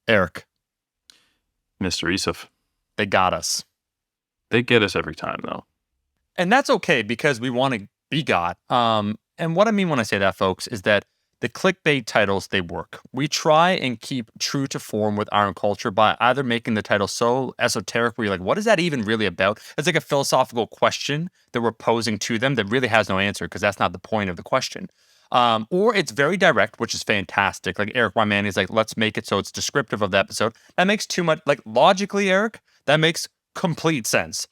Eric, Mr. Isuf. they got us. They get us every time, though. And that's okay because we want to be got. And what I mean when I say that, folks, is that the clickbait titles, they work. We try and keep true to form with Iron Culture by either making the title so esoteric where you're like, what is that even really about? It's like a philosophical question that we're posing to them that really has no answer because that's not the point of the question. Or it's very direct, which is fantastic. Like Eric Wymani is like, let's make it so it's descriptive of the episode. That makes too much, like logically, Eric, that makes complete sense.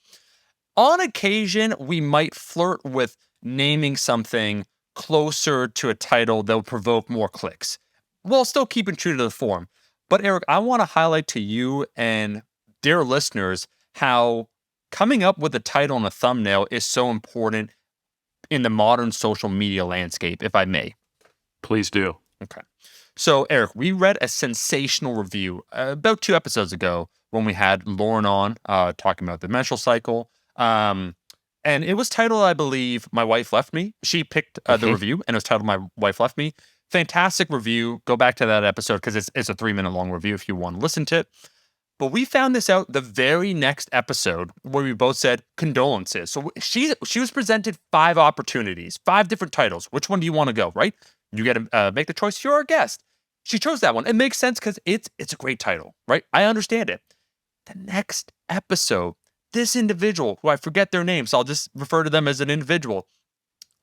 On occasion, we might flirt with naming something closer to a title that will provoke more clicks while still keeping true to the form. But Eric, I want to highlight to you and dear listeners how coming up with a title and a thumbnail is so important in the modern social media landscape, if I may. Please do. Okay. So, Eric, we read a sensational review about 2 episodes ago when we had Lauren on talking about the menstrual cycle. And it was titled, I believe, My Wife Left Me. She picked the review, and it was titled My Wife Left Me. Fantastic review. Go back to that episode because it's a 3-minute long review if you want to listen to it. But we found this out the very next episode where we both said condolences. So she was presented 5 opportunities, 5 different titles. Which one do you want to go, right? You get to make the choice. You're our guest. She chose that one. It makes sense because it's a great title, right? I understand it. The next episode, this individual, who I forget their name, so I'll just refer to them as an individual,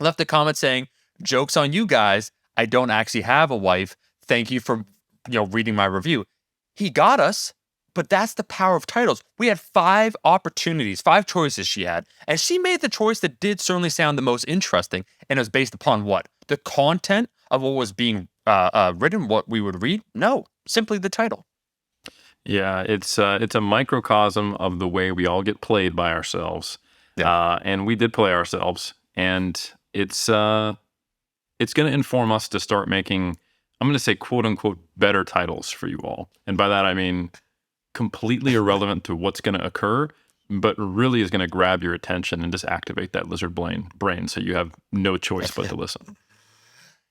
left a comment saying, "Joke's on you guys. I don't actually have a wife. Thank you for reading my review." He got us, but that's the power of titles. We had 5 opportunities, 5 choices she had, and she made the choice that did certainly sound the most interesting, and it was based upon what? The content of what was being written, what we would read? No, simply the title. Yeah, it's a microcosm of the way we all get played by ourselves. Yeah. And we did play ourselves, and it's going to inform us to start making, I'm going to say, quote unquote, better titles for you all. And by that, I mean completely irrelevant to what's going to occur, but really is going to grab your attention and just activate that lizard brain so you have no choice but to listen.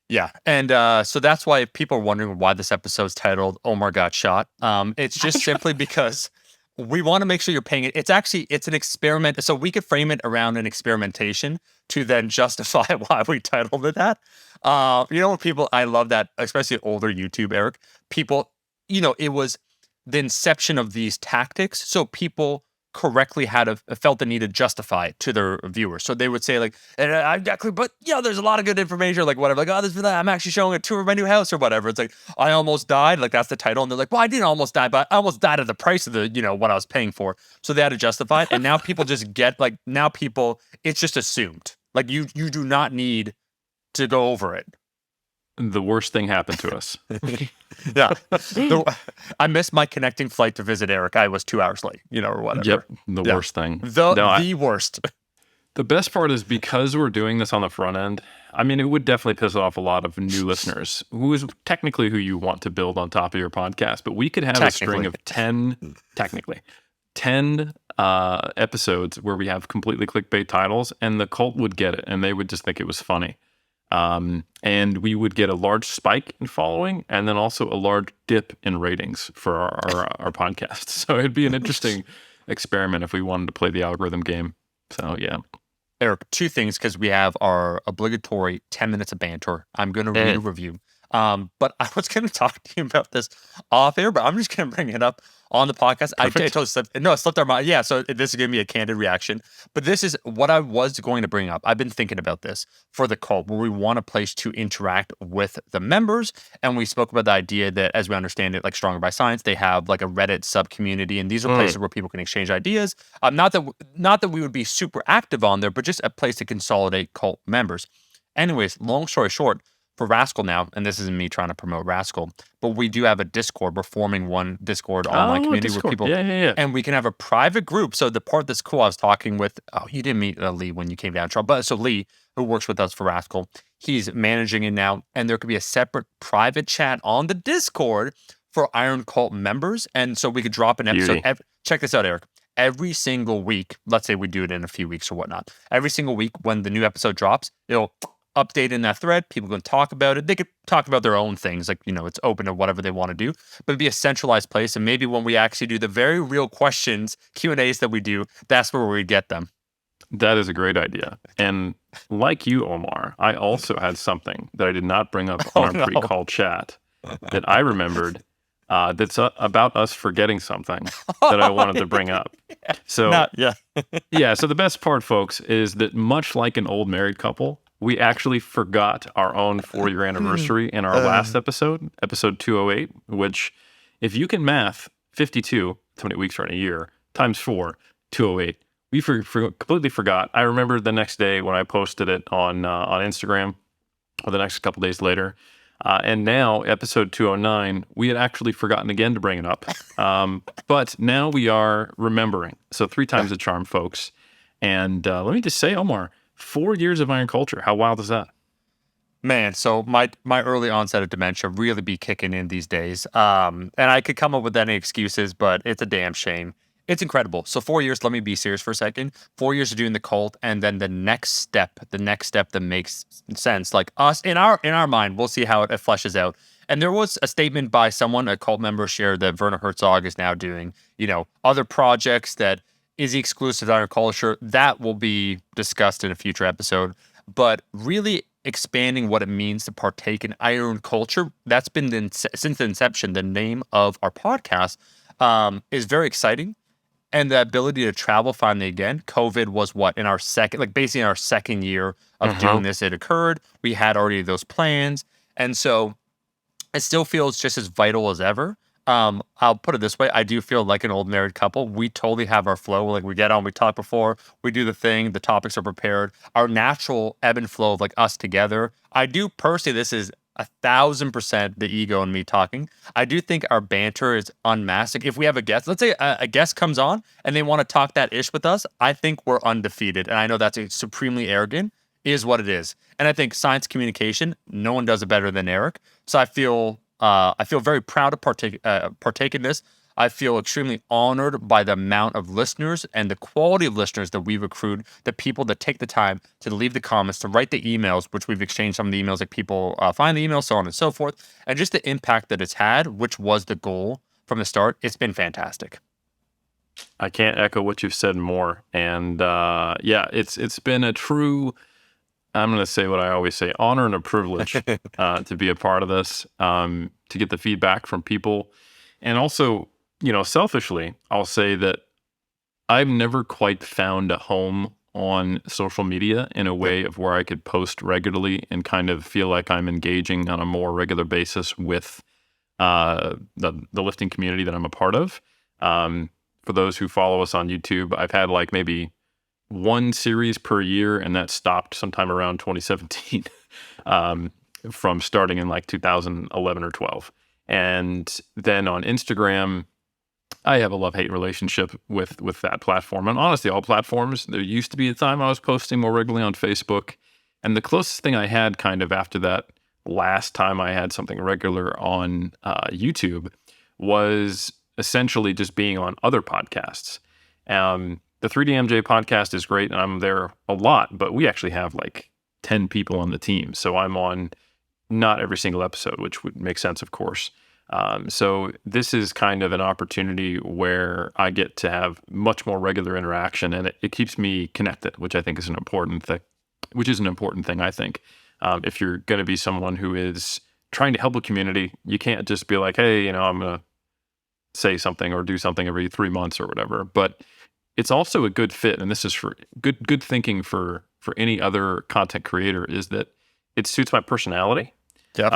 Yeah, and so that's why if people are wondering why this episode's titled Omar Got Shot, it's just simply because we want to make sure you're paying it. It's an experiment, so we could frame it around an experimentation to then justify why we titled it that. When people, I love that, especially older YouTube, Eric, people, it was the inception of these tactics, so people correctly felt the need to justify it to their viewers. So they would say like, but there's a lot of good information, like whatever, like, oh, this is that, I'm actually showing a tour of my new house or whatever. It's like, I almost died, like that's the title. And they're like, well, I didn't almost die, but I almost died at the price of the, what I was paying for. So they had to justify it. And now people just get like, it's just assumed. Like you do not need to go over it. The worst thing happened to us. Yeah. I missed my connecting flight to visit Eric. I was 2 hours late, or whatever. Yep. The worst thing. The worst. The best part is because we're doing this on the front end, I mean, it would definitely piss off a lot of new listeners, who is technically who you want to build on top of your podcast. But we could have a string of 10 episodes where we have completely clickbait titles, and the cult would get it, and they would just think it was funny. And we would get a large spike in following and then also a large dip in ratings for our podcast. So it'd be an interesting experiment if we wanted to play the algorithm game. So, yeah. Eric, 2 things, because we have our obligatory 10 minutes of banter. I'm going to read a review. But I was going to talk to you about this off air, but I'm just going to bring it up on the podcast. I totally slipped our mind. Yeah, so this is going to be a candid reaction. But this is what I was going to bring up. I've been thinking about this for the cult, where we want a place to interact with the members. And we spoke about the idea that, as we understand it, like Stronger by Science, they have like a Reddit sub-community. And these are places where people can exchange ideas. Not that we would be super active on there, but just a place to consolidate cult members. Anyways, long story short, for Rascal now, and this isn't me trying to promote Rascal, but we do have a Discord. We're forming one Discord online community Discord. where people, and we can have a private group. So the part that's cool, I was talking with, you didn't meet Lee when you came down, Charles, but so Lee, who works with us for Rascal, he's managing it now, and there could be a separate private chat on the Discord for Iron Cult members, and so we could drop an episode. Check this out, Eric. Every single week, let's say we do it in a few weeks or whatnot, every single week when the new episode drops, it'll update in that thread. People can talk about it. They could talk about their own things, like, it's open to whatever they want to do, but it'd be a centralized place. And maybe when we actually do the very real questions, Q&As that we do, that's where we get them. That is a great idea. And like you, Omar, I also had something that I did not bring up on Oh our no. pre-call chat that I remembered that's about us forgetting something that I wanted to bring up. So, Not yeah. yeah, so the best part, folks, is that much like an old married couple, we actually forgot our own 4-year anniversary in our last episode 208, which, if you can math 52, how many weeks are in a year, times 4, 208, we completely forgot. I remember the next day when I posted it on Instagram, or the next couple days later. And now, episode 209, we had actually forgotten again to bring it up. But now we are remembering. So 3 times the charm, folks. And let me just say, Omar, 4 years of iron culture. How wild is that? Man, so my early onset of dementia really be kicking in these days. And I could come up with any excuses, but it's a damn shame. It's incredible. So 4 years, let me be serious for a second. 4 years of doing the cult, and then the next step that makes sense, like us in our mind, we'll see how it fleshes out. And there was a statement by someone, a cult member shared that Werner Herzog is now doing, other projects that is exclusive to our culture. That will be discussed in a future episode. But really expanding what it means to partake in iron culture, that's been since the inception, the name of our podcast, is very exciting. And the ability to travel finally again. COVID was what, in our second, like basically in our second year of doing this, it occurred. We had already those plans. And so it still feels just as vital as ever. I'll put it this way. I do feel like an old married couple. We totally have our flow. Like, we get on, we talk before, we do the thing, the topics are prepared. Our natural ebb and flow of like us together. I do personally, this is 1,000% the ego in me talking. I do think our banter is unmasked. Like, if we have a guest, let's say a guest comes on and they want to talk that ish with us, I think we're undefeated. And I know that's supremely arrogant, is what it is. And I think science communication, no one does it better than Eric. So I feel very proud to partake in this. I feel extremely honored by the amount of listeners and the quality of listeners that we've accrued, the people that take the time to leave the comments, to write the emails, which we've exchanged some of the emails, like people find the emails, so on and so forth, and just the impact that it's had, which was the goal from the start. It's been fantastic. I can't echo what you've said more. And yeah, it's been a true, I'm going to say what I always say, honor and a privilege to be a part of this, to get the feedback from people. And also, selfishly, I'll say that I've never quite found a home on social media in a way of where I could post regularly and kind of feel like I'm engaging on a more regular basis with the lifting community that I'm a part of. For those who follow us on YouTube, I've had like maybe one series per year, and that stopped sometime around 2017, from starting in like 2011 or 12. And then on Instagram, I have a love-hate relationship with that platform. And honestly, all platforms. There used to be a time I was posting more regularly on Facebook. And the closest thing I had kind of after that last time I had something regular on YouTube was essentially just being on other podcasts. The 3DMJ podcast is great, and I'm there a lot, but we actually have like 10 people on the team. So I'm on not every single episode, which would make sense, of course. So this is kind of an opportunity where I get to have much more regular interaction, and it keeps me connected, which I think is an important thing, I think. If you're going to be someone who is trying to help a community, you can't just be like, hey, I'm going to say something or do something every 3 months or whatever. But it's also a good fit, and this is for good thinking for any other content creator, is that it suits my personality. Yep.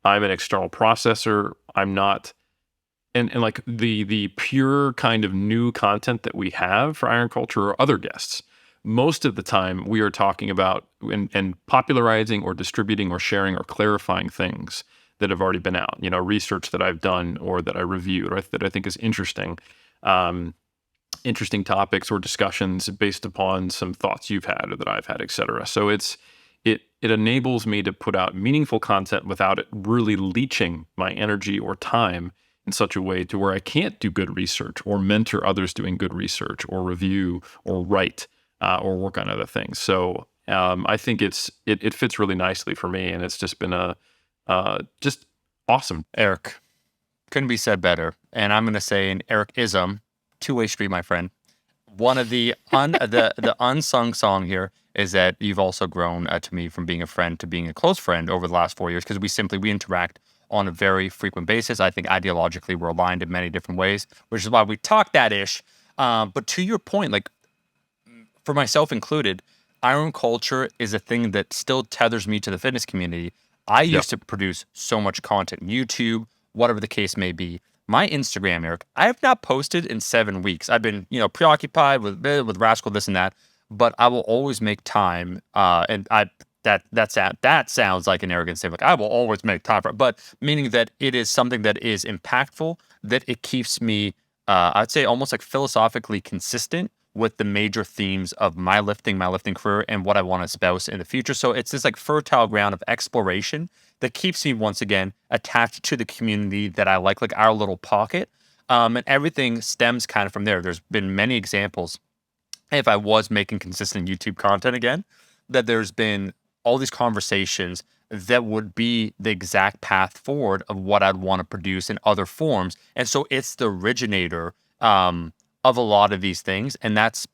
I'm an external processor. I'm not, and like the pure kind of new content that we have for Iron Culture or other guests, most of the time we are talking about and popularizing or distributing or sharing or clarifying things that have already been out, research that I've done or that I reviewed or that I think is interesting, interesting topics or discussions based upon some thoughts you've had or that I've had, et cetera. So it enables me to put out meaningful content without it really leaching my energy or time in such a way to where I can't do good research or mentor others doing good research or review or write or work on other things. So I think it fits really nicely for me, and it's just been a just awesome. Eric, couldn't be said better. And I'm gonna say an Eric-ism, two-way street, my friend. One of the unsung song here is that you've also grown to me from being a friend to being a close friend over the last 4 years because we interact on a very frequent basis. I think ideologically we're aligned in many different ways, which is why we talk that ish. But to your point, like for myself included, iron culture is a thing that still tethers me to the fitness community. I Yep. used to produce so much content, YouTube, whatever the case may be. My Instagram, Eric, I have not posted in 7 weeks. I've been, preoccupied with Rascal, this and that, but I will always make time. And I that sounds like an arrogant statement. Like I will always make time for it, but meaning that it is something that is impactful, that it keeps me, I'd say, almost like philosophically consistent with the major themes of my lifting career, and what I want to espouse in the future. So it's this like fertile ground of exploration that keeps me once again attached to the community that I like our little pocket. And everything stems kind of from there. There's been many examples, if I was making consistent YouTube content again, that there's been all these conversations that would be the exact path forward of what I'd want to produce in other forms. And so it's the originator of a lot of these things. And that's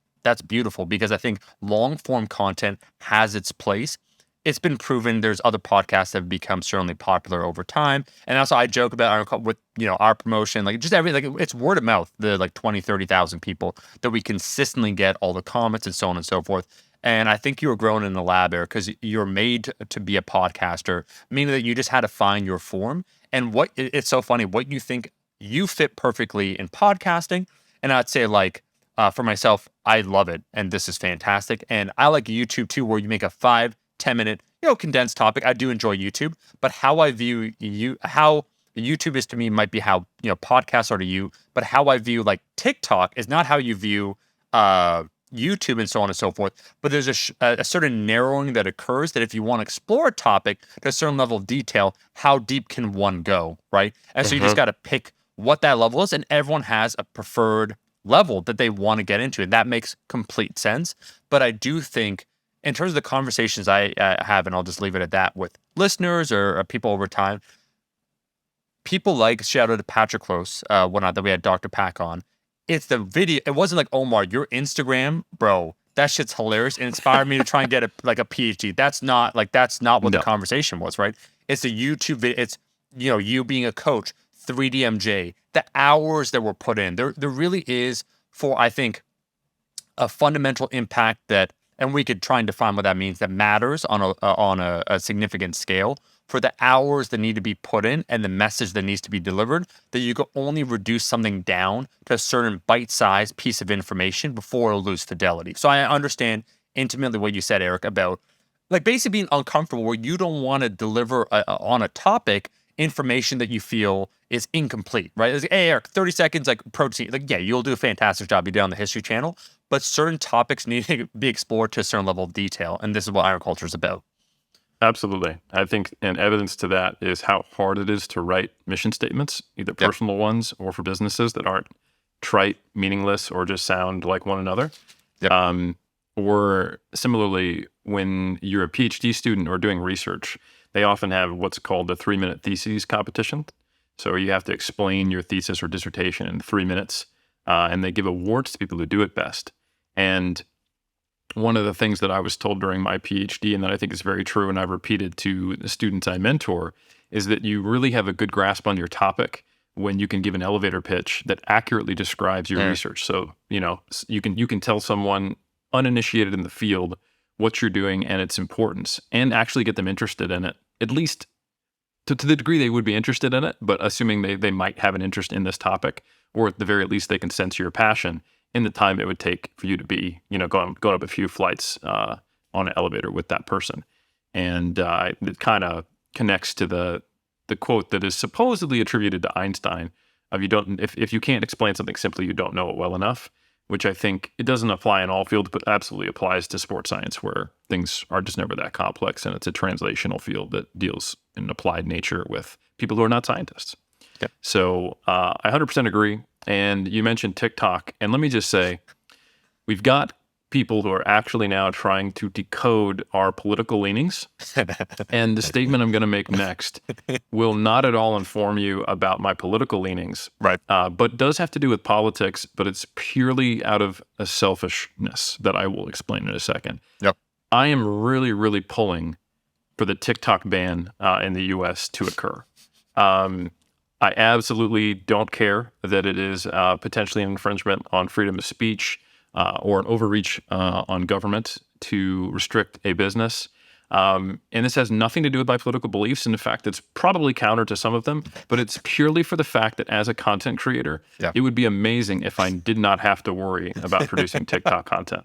beautiful because I think long form content has its place. It's been proven there's other podcasts that have become certainly popular over time. And also I joke about with our promotion, like just everything, like it's word of mouth, the like 20, 30,000 people that we consistently get all the comments and so on and so forth. And I think you were grown in the lab, Eric, because you're made to be a podcaster, meaning that you just had to find your form. And it's so funny, what you think you fit perfectly in podcasting. And I'd say for myself, I love it. And this is fantastic. And I like YouTube too, where you make a 5-10 minute, condensed topic. I do enjoy YouTube, but how I view how YouTube is to me might be how, podcasts are to you, but how I view like TikTok is not how you view YouTube and so on and so forth. But there's a certain narrowing that occurs that if you want to explore a topic to a certain level of detail, how deep can one go, right? And so you just got to pick what that level is, and everyone has a preferred level that they want to get into, and that makes complete sense. But I do think, in terms of the conversations I have, and I'll just leave it at that with listeners or people over time, people like, shout out to Patrick Close, whatnot, that we had Dr. Pack on. It's the video. It wasn't like, Omar, your Instagram, bro, that shit's hilarious and inspired me to try and get a PhD. That's not what the No. conversation was, right? It's a YouTube video. It's, you being a coach, 3DMJ, the hours that were put in. There really is, for, I think, a fundamental impact that, and we could try and define what that means, that matters on a significant scale, for the hours that need to be put in and the message that needs to be delivered, that you can only reduce something down to a certain bite-sized piece of information before it'll lose fidelity. So I understand intimately what you said, Eric, about like basically being uncomfortable where you don't want to deliver on a topic information that you feel is incomplete, right? It's like, hey, Eric, 30 seconds, like protein. Like, yeah, you'll do a fantastic job. You did on the History Channel, but certain topics need to be explored to a certain level of detail. And this is what iron culture is about. Absolutely. I think, and evidence to that is how hard it is to write mission statements, either Yep. personal ones or for businesses that aren't trite, meaningless, or just sound like one another. Yep. Or similarly, when you're a PhD student or doing research, they often have what's called the 3-minute thesis competition. So you have to explain your thesis or dissertation in 3 minutes, and they give awards to people who do it best. And one of the things that I was told during my PhD, and that I think is very true, and I've repeated to the students I mentor, is that you really have a good grasp on your topic when you can give an elevator pitch that accurately describes your research. So, you can tell someone uninitiated in the field what you're doing and its importance, and actually get them interested in it, at least to the degree they would be interested in it, but assuming they might have an interest in this topic, or at the very least they can sense your passion in the time it would take for you to be, going up a few flights on an elevator with that person. And it kind of connects to the quote that is supposedly attributed to Einstein of if you can't explain something simply, you don't know it well enough, which I think it doesn't apply in all fields, but absolutely applies to sports science, where things are just never that complex, and it's a translational field that deals in applied nature with people who are not scientists. Yep. So I 100% agree. And you mentioned TikTok, and let me just say, we've got people who are actually now trying to decode our political leanings. And the statement I'm going to make next will not at all inform you about my political leanings, Right. but does have to do with politics, but it's purely out of a selfishness that I will explain in a second. Yep. I am really, really pulling for the TikTok ban in the U.S. to occur. I absolutely don't care that it is potentially an infringement on freedom of speech or an overreach on government to restrict a business. And this has nothing to do with my political beliefs. And in fact, it's probably counter to some of them, but it's purely for the fact that as a content creator, it would be amazing if I did not have to worry about producing TikTok content.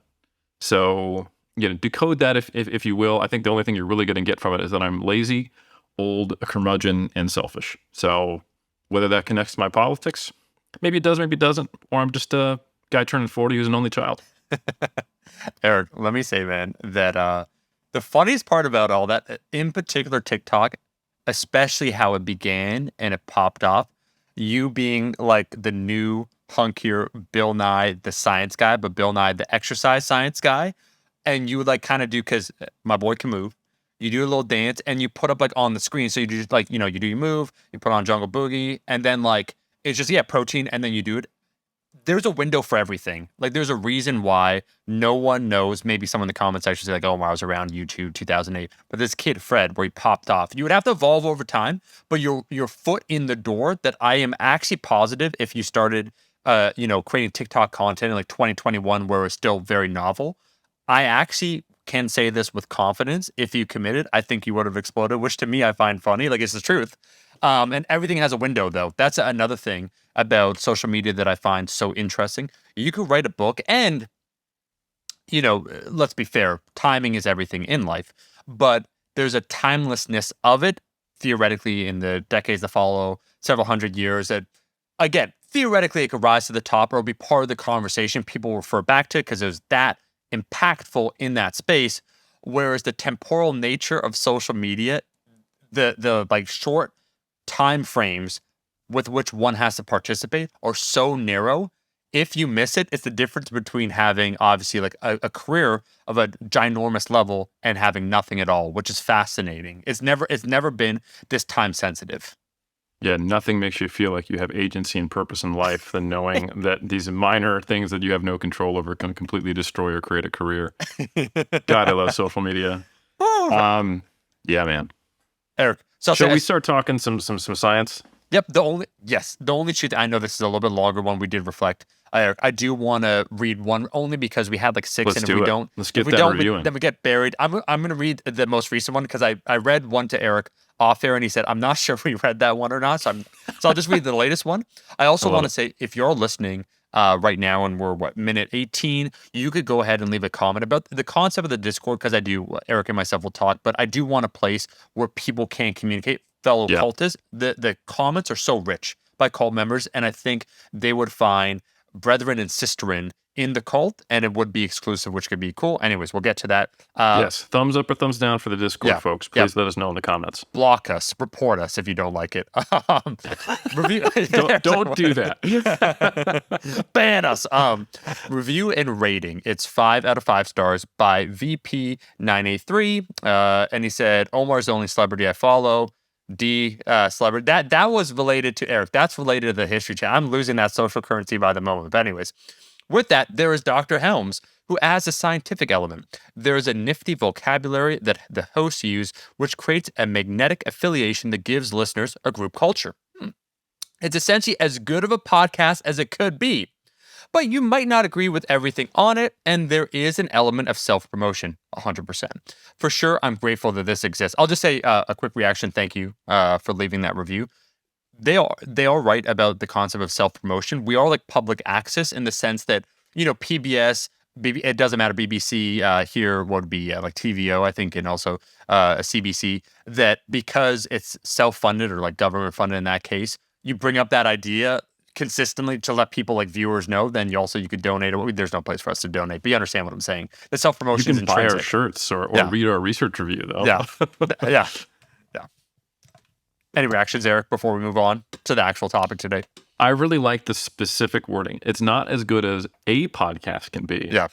So, decode that if you will. I think the only thing you're really going to get from it is that I'm lazy, old, a curmudgeon, and selfish. So whether that connects to my politics, maybe it does, maybe it doesn't, or I'm just a guy turning 40 who's an only child. Eric, let me say, man, that the funniest part about all that, in particular TikTok, especially how it began and it popped off, you being like the new hunkier Bill Nye, the science guy, but Bill Nye, the exercise science guy, and you would like kind of do, because my boy can move, you do a little dance and you put up like on the screen. So you do like, you do your move, you put on Jungle Boogie, and then like, it's just, protein, and then you do it. There's a window for everything. Like, there's a reason why no one knows. Maybe someone in the comments actually say like, oh, I was around YouTube 2008. But this kid, Fred, where he popped off, you would have to evolve over time, but your foot in the door that I am actually positive if you started, creating TikTok content in like 2021, where it's still very novel, I actually can say this with confidence. If you committed, I think you would have exploded, which to me, I find funny. Like, it's the truth. And everything has a window, though. That's another thing about social media that I find so interesting. You could write a book and, let's be fair, timing is everything in life, but there's a timelessness of it, theoretically, in the decades that follow, several hundred years, that, again, theoretically, it could rise to the top or be part of the conversation people refer back to because there's that impactful in that space. Whereas the temporal nature of social media, the like short time frames with which one has to participate are so narrow. If you miss it, it's the difference between having obviously like a career of a ginormous level and having nothing at all, which is fascinating. It's never been this time sensitive. Yeah, nothing makes you feel like you have agency and purpose in life than knowing that these minor things that you have no control over can completely destroy or create a career. God, I love social media. Yeah, man. Eric, so shall we start talking some science? Yep. The only truth, I know this is a little bit longer one. We did reflect. Eric, I do want to read one only because we had like 6, Let's and if do we it. don't, Let's get that reviewing. then we get buried. I'm going to read the most recent one because I read one to Eric off air and he said I'm not sure if we read that one or not. So I'll just read the latest one. I also want to say, if you're listening right now and we're minute 18, you could go ahead and leave a comment about the concept of the Discord, because Eric and myself will talk, but I do want a place where people can communicate. Fellow cultists, the comments are so rich by cult members, and I think they would find brethren and sisterin in the cult, and it would be exclusive, which could be cool. Anyways, we'll get to that. Yes, thumbs up or thumbs down for the Discord, folks. Please let us know in the comments. Block us, report us if you don't like it. Review. don't do that. Ban us. Review and rating. It's 5 out of 5 stars by VP983, and he said Omar's the only celebrity I follow. Celebrity. That was related to Eric. That's related to the history channel. I'm losing that social currency by the moment. But anyways, with that, there is Dr. Helms, who adds a scientific element. There is a nifty vocabulary that the hosts use, which creates a magnetic affiliation that gives listeners a group culture. It's essentially as good of a podcast as it could be. But you might not agree with everything on it, and there is an element of self-promotion, 100%. For sure, I'm grateful that this exists. I'll just say a quick reaction. Thank you for leaving that review. They are right about the concept of self-promotion. We are like public access in the sense that, PBS, it doesn't matter, BBC, here would be like TVO, I think, and also a CBC, that because it's self-funded or like government-funded in that case, you bring up that idea consistently to let people like viewers know, then you could donate. There's no place for us to donate, but you understand what I'm saying. The self-promotion is intrinsic. You can buy our shirts or read our research review, though. Yeah. Any reactions, Eric, before we move on to the actual topic today? I really like the specific wording. It's not as good as a podcast can be. Yeah.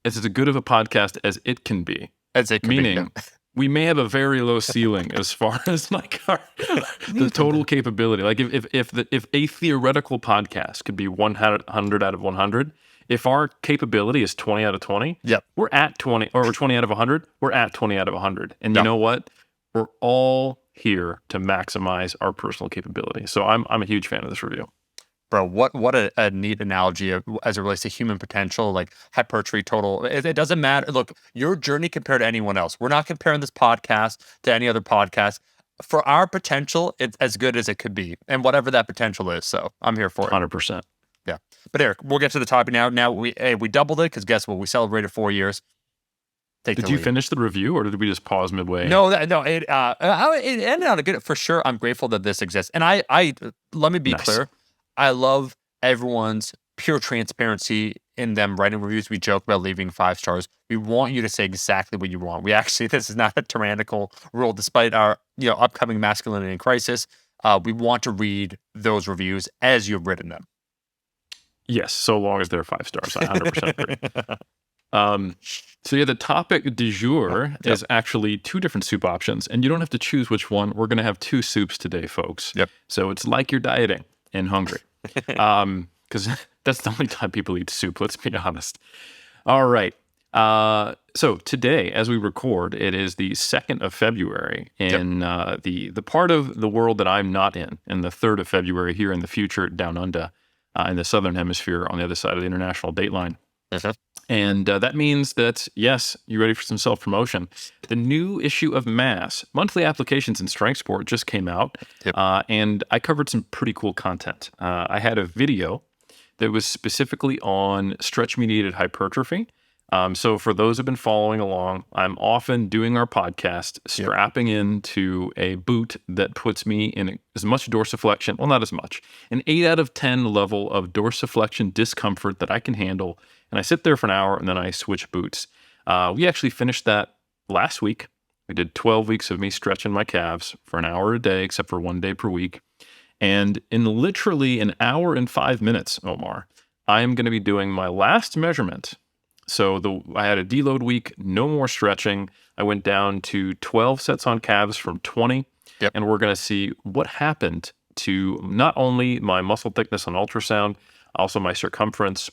it's as good of a podcast as it can be. As it could be. Meaning, we may have a very low ceiling as far as like the total capability. Like if a theoretical podcast could be 100 out of 100, if our capability is 20 out of 20, Yep. we're at 20, or we're 20 out of 100, we're at 20 out of 100. And you know what? We're all here to maximize our personal capability. So I'm a huge fan of this review. Bro, what a neat analogy as it relates to human potential, like hypertrophy total. It doesn't matter. Look, your journey compared to anyone else. We're not comparing this podcast to any other podcast. For our potential, it's as good as it could be, and whatever that potential is. So I'm here for it. 100%. Yeah. But Eric, we'll get to the topic now. Now we doubled it because guess what? We celebrated 4 years. Did you finish the review, or did we just pause midway? No. It ended on a good. For sure, I'm grateful that this exists, and I let me be clear. I love everyone's pure transparency in them writing reviews. We joke about leaving 5 stars. We want you to say exactly what you want. This is not a tyrannical rule, despite our upcoming masculinity crisis. We want to read those reviews as you've written them. Yes, so long as they're 5 stars. I 100% agree. So yeah, the topic du jour is actually 2 different soup options, and you don't have to choose which one. We're going to have 2 soups today, folks. Yep. So it's like you're dieting and hungry, because that's the only time people eat soup. Let's be honest. All right. So today, as we record, it is the 2nd of February in the part of the world that I'm not in, and the 3rd of February here in the future down under, in the southern hemisphere on the other side of the international date line. And that means that, yes, you ready for some self-promotion? The new issue of Mass, Monthly Applications in Strength Sport, just came out, and I covered some pretty cool content. I had a video that was specifically on stretch-mediated hypertrophy. So for those who've been following along, I'm often doing our podcast, strapping into a boot that puts me in as much dorsiflexion, well, not as much, an 8 out of 10 level of dorsiflexion discomfort that I can handle. And I sit there for an hour and then I switch boots. We actually finished that last week. We did 12 weeks of me stretching my calves for an hour a day, except for 1 day per week. And in literally an hour and 5 minutes, Omar, I am going to be doing my last measurement. So I had a deload week, no more stretching. I went down to 12 sets on calves from 20. And we're going to see what happened to not only my muscle thickness on ultrasound, also my circumference,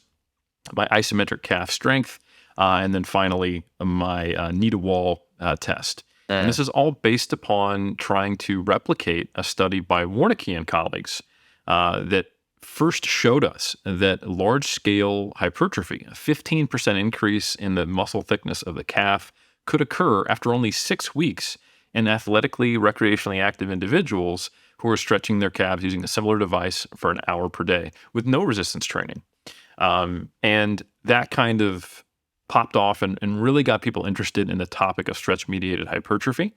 my isometric calf strength, and then finally my knee-to-wall test. And this is all based upon trying to replicate a study by Warnke and colleagues that first showed us that large-scale hypertrophy, a 15% increase in the muscle thickness of the calf, could occur after only 6 weeks in athletically, recreationally active individuals who are stretching their calves using a similar device for an hour per day with no resistance training. And that kind of popped off and really got people interested in the topic of stretch-mediated hypertrophy.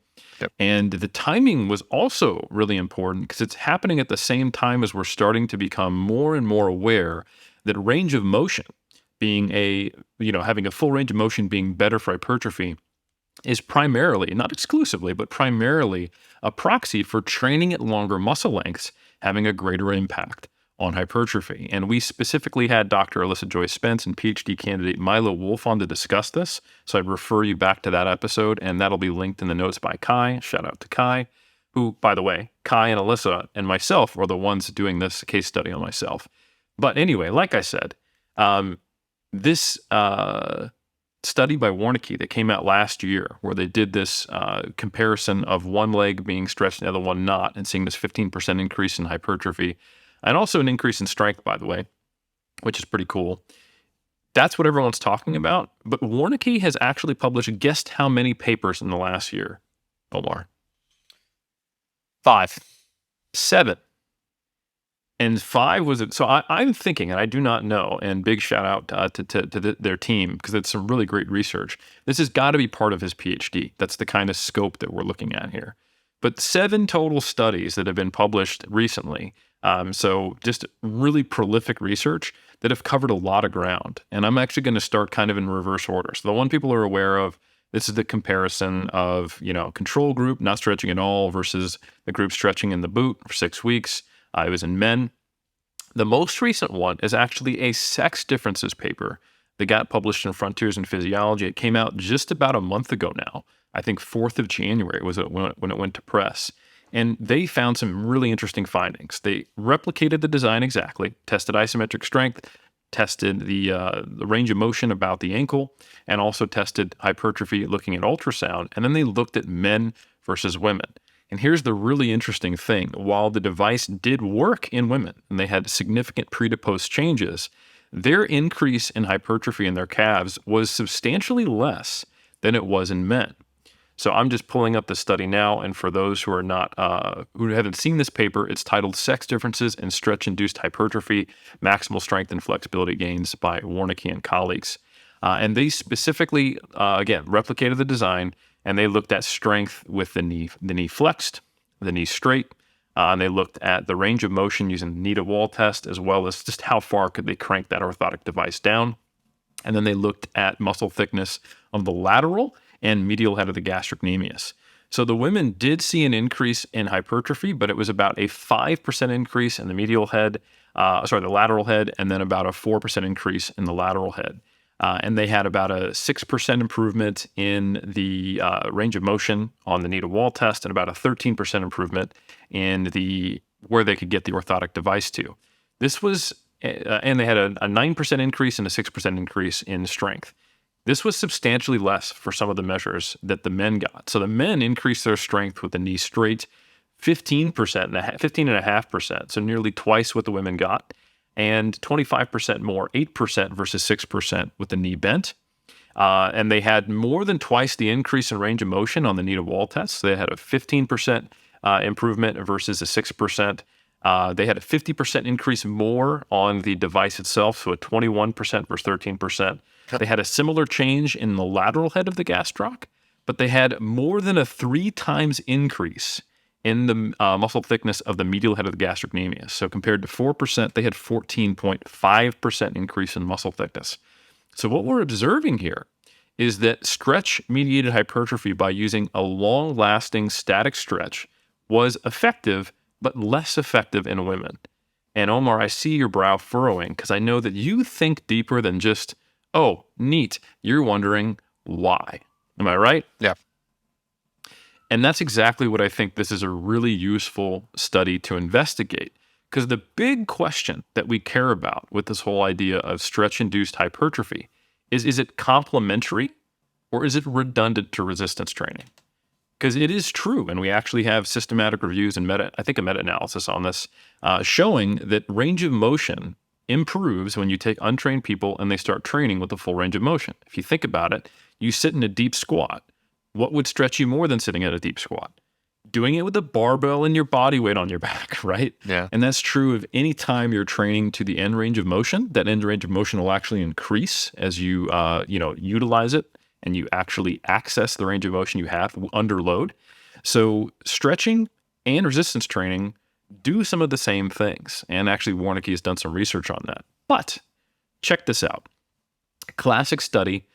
And the timing was also really important because it's happening at the same time as we're starting to become more and more aware that range of motion being having a full range of motion being better for hypertrophy is primarily, not exclusively, but primarily a proxy for training at longer muscle lengths having a greater impact on hypertrophy. And we specifically had Dr. Alyssa Joy Spence and PhD candidate Milo Wolf on to discuss this. So I'd refer you back to that episode, and that'll be linked in the notes by Kai. Shout out to Kai, who, by the way, Kai and Alyssa and myself are the ones doing this case study on myself. But anyway, like I said, this study by Warnke that came out last year, where they did this comparison of one leg being stretched and the other one not, and seeing this 15% increase in hypertrophy, and also an increase in strength, by the way, which is pretty cool. That's what everyone's talking about. But Warnke has actually published, guess how many papers in the last year, Omar? 5. 7. And 5 was it. So I'm thinking, and I do not know, and big shout out to their team, because it's some really great research. This has got to be part of his PhD. That's the kind of scope that we're looking at here. But 7 total studies that have been published recently. So just really prolific research that have covered a lot of ground. And I'm actually going to start kind of in reverse order. So the one people are aware of, this is the comparison of, control group not stretching at all versus the group stretching in the boot for 6 weeks. It was in men. The most recent one is actually a sex differences paper that got published in Frontiers in Physiology. It came out just about a month ago now. I think 4th of January was when it went to press. And they found some really interesting findings. They replicated the design exactly, tested isometric strength, tested the range of motion about the ankle, and also tested hypertrophy looking at ultrasound. And then they looked at men versus women. And here's the really interesting thing. While the device did work in women and they had significant pre to post changes, their increase in hypertrophy in their calves was substantially less than it was in men. So I'm just pulling up the study now, and for those who are not, who haven't seen this paper, it's titled "Sex Differences in Stretch-Induced Hypertrophy: Maximal Strength and Flexibility Gains" by Warnke and colleagues. And they specifically, again, replicated the design, and they looked at strength with the knee flexed, the knee straight, and they looked at the range of motion using the knee-to-wall test, as well as just how far could they crank that orthotic device down. And then they looked at muscle thickness of the lateral and medial head of the gastrocnemius. So the women did see an increase in hypertrophy, but it was about a 5% increase in the medial head, the lateral head, and then about a 4% increase in the lateral head. And they had about a 6% improvement in the range of motion on the knee-to-wall test, and about a 13% improvement in where they could get the orthotic device to. This was, and they had a 9% increase and a 6% increase in strength. This was substantially less for some of the measures that the men got. So the men increased their strength with the knee straight 15.5%, so nearly twice what the women got, and 25% more, 8% versus 6% with the knee bent. And they had more than twice the increase in range of motion on the knee-to-wall test. So they had a 15% improvement versus a 6%. They had a 50% increase more on the device itself, so a 21% versus 13%. They had a similar change in the lateral head of the gastroc, but they had more than a 3 times increase in the muscle thickness of the medial head of the gastrocnemius. So compared to 4%, they had 14.5% increase in muscle thickness. So what we're observing here is that stretch-mediated hypertrophy by using a long-lasting static stretch was effective, but less effective in women. And Omar, I see your brow furrowing because I know that you think deeper than just, oh, neat. You're wondering why. Am I right? Yeah. And that's exactly what I think this is a really useful study to investigate. Because the big question that we care about with this whole idea of stretch-induced hypertrophy is it complementary or is it redundant to resistance training? Because it is true, and we actually have systematic reviews and a meta-analysis on this, showing that range of motion improves when you take untrained people and they start training with a full range of motion. If you think about it, you sit in a deep squat. What would stretch you more than sitting at a deep squat? Doing it with a barbell and your body weight on your back, right? Yeah. And that's true of any time you're training to the end range of motion. That end range of motion will actually increase as you, utilize it and you actually access the range of motion you have under load. So stretching and resistance training do some of the same things. And actually, Warnke has done some research on that. But check this out. A classic study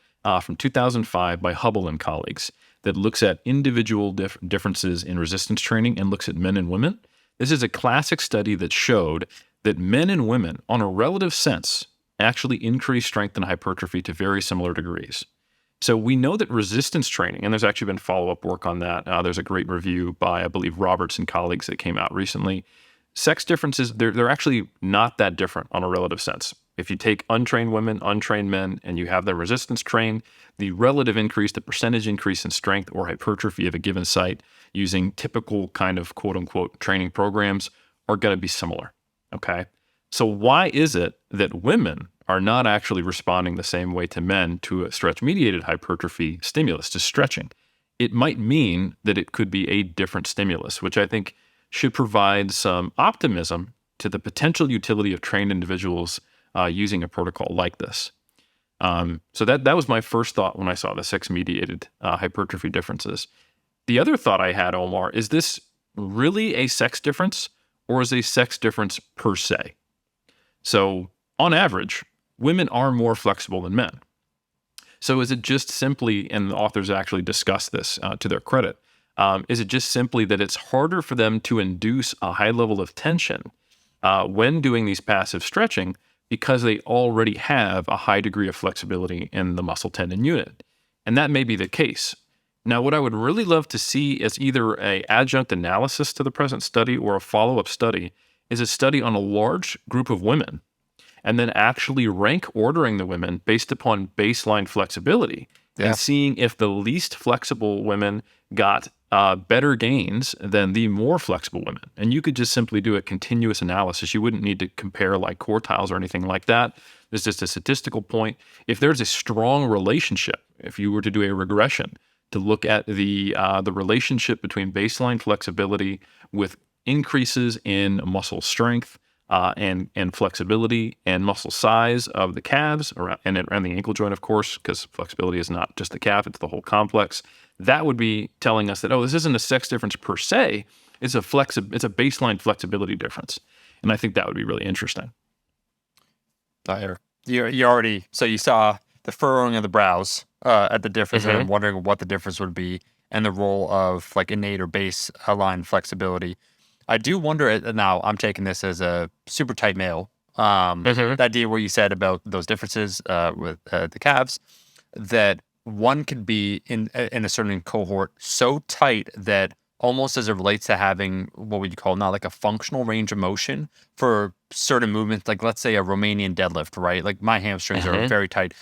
from 2005 by Hubble and colleagues that looks at individual differences in resistance training and looks at men and women. This is a classic study that showed that men and women, on a relative sense, actually increase strength and hypertrophy to very similar degrees. So we know that resistance training, and there's actually been follow-up work on that. There's a great review by, I believe, Roberts and colleagues that came out recently. Sex differences, they're actually not that different on a relative sense. If you take untrained women, untrained men, and you have them resistance trained, the relative increase, the percentage increase in strength or hypertrophy of a given site using typical kind of quote-unquote training programs are going to be similar, okay? So why is it that women are not actually responding the same way to men to a stretch-mediated hypertrophy stimulus, to stretching? It might mean that it could be a different stimulus, which I think should provide some optimism to the potential utility of trained individuals using a protocol like this. So that was my first thought when I saw the sex-mediated hypertrophy differences. The other thought I had, Omar, is this really a sex difference or is a sex difference per se? So on average, women are more flexible than men. So is it just simply, and the authors actually discuss this to their credit, is it just simply that it's harder for them to induce a high level of tension when doing these passive stretching because they already have a high degree of flexibility in the muscle tendon unit. And that may be the case. Now, what I would really love to see is either a adjunct analysis to the present study or a follow-up study is a study on a large group of women and then actually rank ordering the women based upon baseline flexibility Yeah. and seeing if the least flexible women got better gains than the more flexible women. And you could just simply do a continuous analysis. You wouldn't need to compare like quartiles or anything like that. There's just a statistical point. If there's a strong relationship, if you were to do a regression to look at the relationship between baseline flexibility with increases in muscle strength, and flexibility and muscle size of the calves and around the ankle joint, of course, because flexibility is not just the calf, it's the whole complex. That would be telling us that, oh, this isn't a sex difference per se, it's a baseline flexibility difference. And I think that would be really interesting. Eric, you already, so you saw the furrowing of the brows at the difference, and I'm wondering what the difference would be and the role of like innate or baseline flexibility. I do wonder now. I'm taking this as a super tight male. The idea where you said about those differences with the calves, that one could be in a certain cohort so tight that almost as it relates to having what would you call now like a functional range of motion for certain movements, like let's say a Romanian deadlift, right? Like my hamstrings are very tight,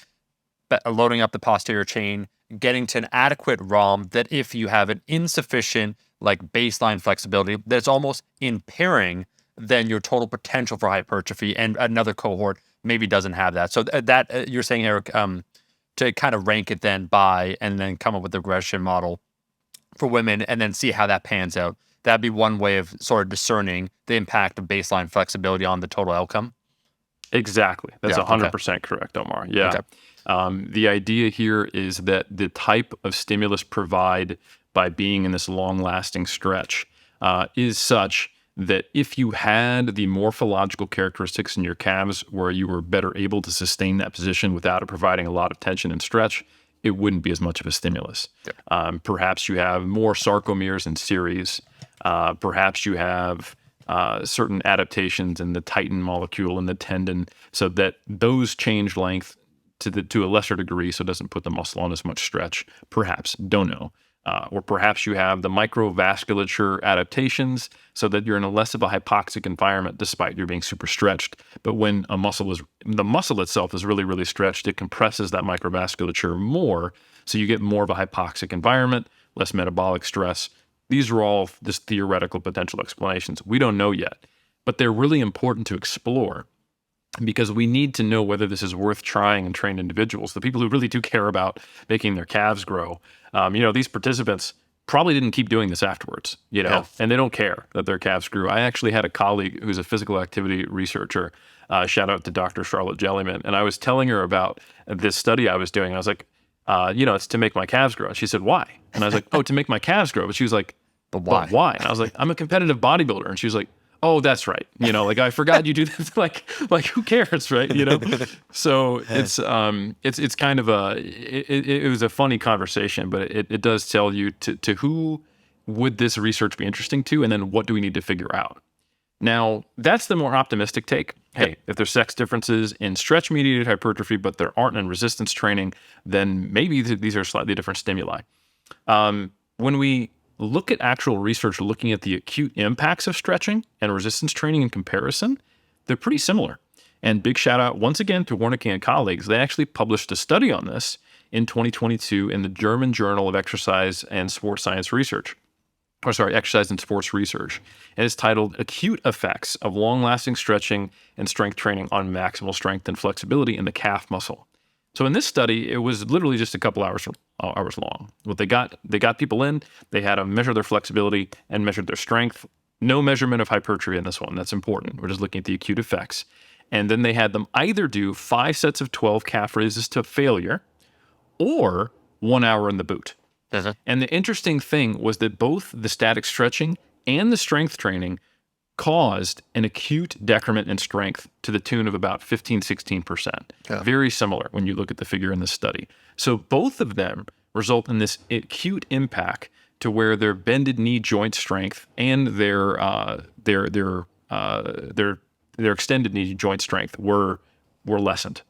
but loading up the posterior chain, getting to an adequate ROM that if you have an insufficient like baseline flexibility, that's almost impairing then your total potential for hypertrophy, and another cohort maybe doesn't have that. So that you're saying, Eric, to kind of rank it then by and then come up with the regression model for women and then see how that pans out. That'd be one way of sort of discerning the impact of baseline flexibility on the total outcome. Exactly. That's Yeah, 100% correct, Omar. Yeah. Okay. The idea here is that the type of stimulus provided by being in this long-lasting stretch is such that if you had the morphological characteristics in your calves where you were better able to sustain that position without it providing a lot of tension and stretch, it wouldn't be as much of a stimulus. Perhaps you have more sarcomeres in series. Perhaps you have certain adaptations in the titin molecule in the tendon so that those change length to a lesser degree so it doesn't put the muscle on as much stretch. Perhaps, don't know. Or perhaps you have the microvasculature adaptations so that you're in a less of a hypoxic environment despite you being super stretched. But when the muscle itself is really, really stretched, it compresses that microvasculature more. So you get more of a hypoxic environment, less metabolic stress. These are all just theoretical potential explanations. We don't know yet, but they're really important to explore because we need to know whether this is worth trying in trained individuals. The people who really do care about making their calves grow, these participants probably didn't keep doing this afterwards, and they don't care that their calves grew. I actually had a colleague who's a physical activity researcher, shout out to Dr. Charlotte Jellyman, and I was telling her about this study I was doing. I was like, it's to make my calves grow. She said, why? And I was like, oh, to make my calves grow. But she was like, but why? But why? And I was like, I'm a competitive bodybuilder. And she was like, oh, that's right. Like I forgot you do this. like who cares, right? So it's kind of it was a funny conversation, but it does tell you to who would this research be interesting to, and then what do we need to figure out? Now, that's the more optimistic take. Hey, if there's sex differences in stretch-mediated hypertrophy, but there aren't in resistance training, then maybe these are slightly different stimuli. When we look at actual research looking at the acute impacts of stretching and resistance training in comparison, they're pretty similar. And big shout out once again to Warneke and colleagues. They actually published a study on this in 2022 in the German Journal of Exercise and Sports Science Research. Exercise and Sports Research. And it's titled Acute Effects of Long-Lasting Stretching and Strength Training on Maximal Strength and Flexibility in the Calf Muscle. So in this study, it was literally just a couple hours long. What they got people in, they had to measure their flexibility and measured their strength. No measurement of hypertrophy in this one. That's important. We're just looking at the acute effects. And then they had them either do 5 sets of 12 calf raises to failure or 1 hour in the boot. And the interesting thing was that both the static stretching and the strength training caused an acute decrement in strength to the tune of about 15-16%. Very similar when you look at the figure in the study. So both of them result in this acute impact to where their bended knee joint strength and their extended knee joint strength were were lessened.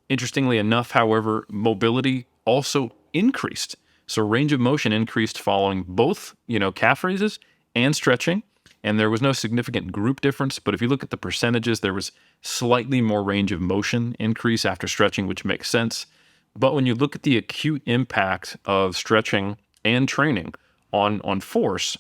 Interestingly enough, however, mobility also increased. So range of motion increased following both, calf raises and stretching. And there was no significant group difference. But if you look at the percentages, there was slightly more range of motion increase after stretching, which makes sense. But when you look at the acute impact of stretching and training on force,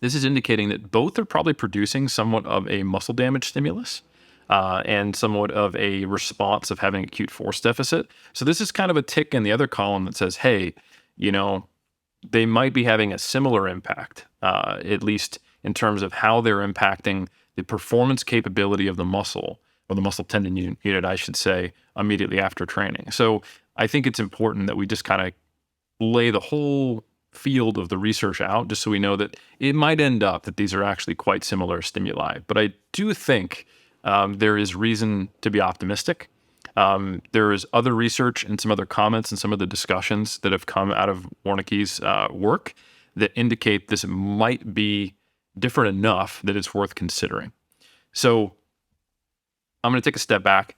this is indicating that both are probably producing somewhat of a muscle damage stimulus and somewhat of a response of having acute force deficit. So this is kind of a tick in the other column that says, hey, they might be having a similar impact, at least in terms of how they're impacting the performance capability of the muscle, or the muscle tendon unit, I should say, immediately after training. So I think it's important that we just kind of lay the whole field of the research out, just so we know that it might end up that these are actually quite similar stimuli. But I do think there is reason to be optimistic. There is other research and some other comments and some of the discussions that have come out of Warnicke's work that indicate this might be different enough that it's worth considering. So I'm going to take a step back.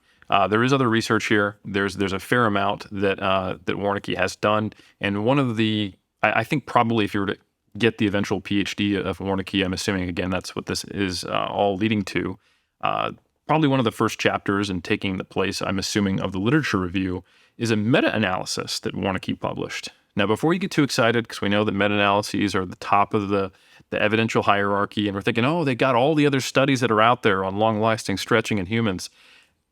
There is other research here. There's a fair amount that Warnicke has done, and one of the I think probably if you were to get the eventual PhD of Warnicke, I'm assuming again that's what this is all leading to. Probably one of the first chapters and taking the place, I'm assuming, of the literature review is a meta-analysis that Warnicke published. Now, before you get too excited, because we know that meta-analyses are the top of the evidential hierarchy, and we're thinking, oh, they got all the other studies that are out there on long-lasting stretching in humans.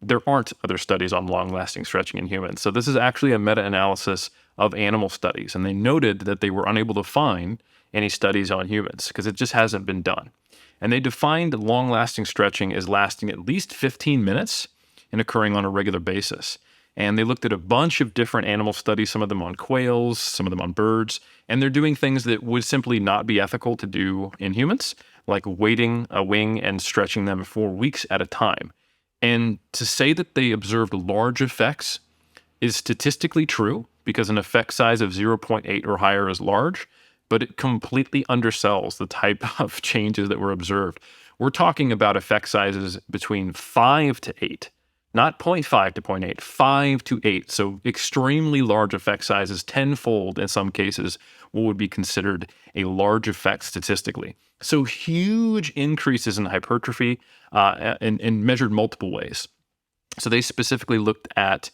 There aren't other studies on long-lasting stretching in humans. So this is actually a meta-analysis of animal studies, and they noted that they were unable to find any studies on humans because it just hasn't been done. And they defined long-lasting stretching as lasting at least 15 minutes and occurring on a regular basis. And they looked at a bunch of different animal studies, some of them on quails, some of them on birds, and they're doing things that would simply not be ethical to do in humans, like weighting a wing and stretching them for weeks at a time. And to say that they observed large effects is statistically true because an effect size of 0.8 or higher is large, but it completely undersells the type of changes that were observed. We're talking about effect sizes between 5 to 8, not 0.5 to 0.8, 5 to 8. So extremely large effect sizes, tenfold in some cases, what would be considered a large effect statistically. So huge increases in hypertrophy and measured multiple ways. So they specifically looked at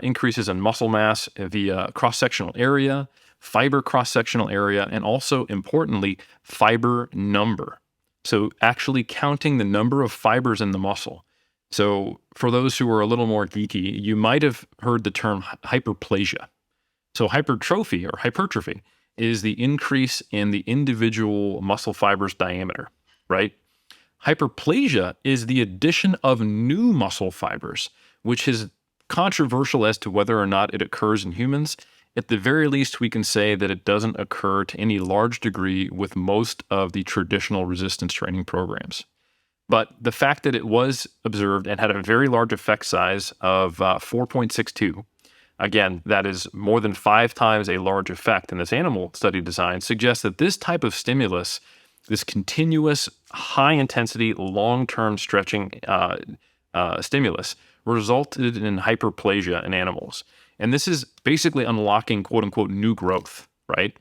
increases in muscle mass via cross-sectional area, fiber cross-sectional area, and also, importantly, fiber number. So actually counting the number of fibers in the muscle. So for those who are a little more geeky, you might have heard the term hyperplasia. So hypertrophy or hypertrophy is the increase in the individual muscle fiber's diameter, right? Hyperplasia is the addition of new muscle fibers, which is controversial as to whether or not it occurs in humans. At the very least, we can say that it doesn't occur to any large degree with most of the traditional resistance training programs. But the fact that it was observed and had a very large effect size of 4.62, again, that is more than 5 times a large effect in this animal study design, suggests that this type of stimulus, this continuous, high-intensity, long-term stretching stimulus, resulted in hyperplasia in animals. And this is basically unlocking, quote-unquote, new growth, right?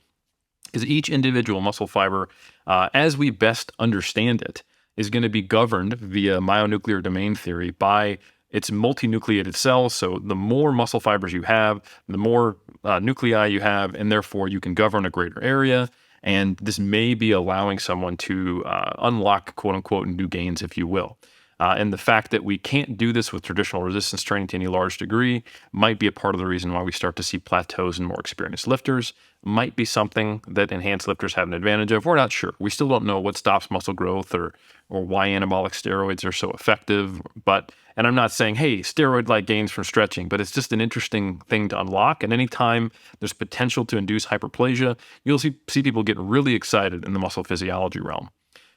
Because each individual muscle fiber, as we best understand it, is going to be governed via myonuclear domain theory by its multinucleated cells. So the more muscle fibers you have, the more nuclei you have, and therefore you can govern a greater area. And this may be allowing someone to unlock, quote unquote, new gains, if you will. And the fact that we can't do this with traditional resistance training to any large degree might be a part of the reason why we start to see plateaus in more experienced lifters. Might be something that enhanced lifters have an advantage of. We're not sure. We still don't know what stops muscle growth or why anabolic steroids are so effective. And I'm not saying, hey, steroid-like gains from stretching, but it's just an interesting thing to unlock. And anytime there's potential to induce hyperplasia, you'll see people get really excited in the muscle physiology realm.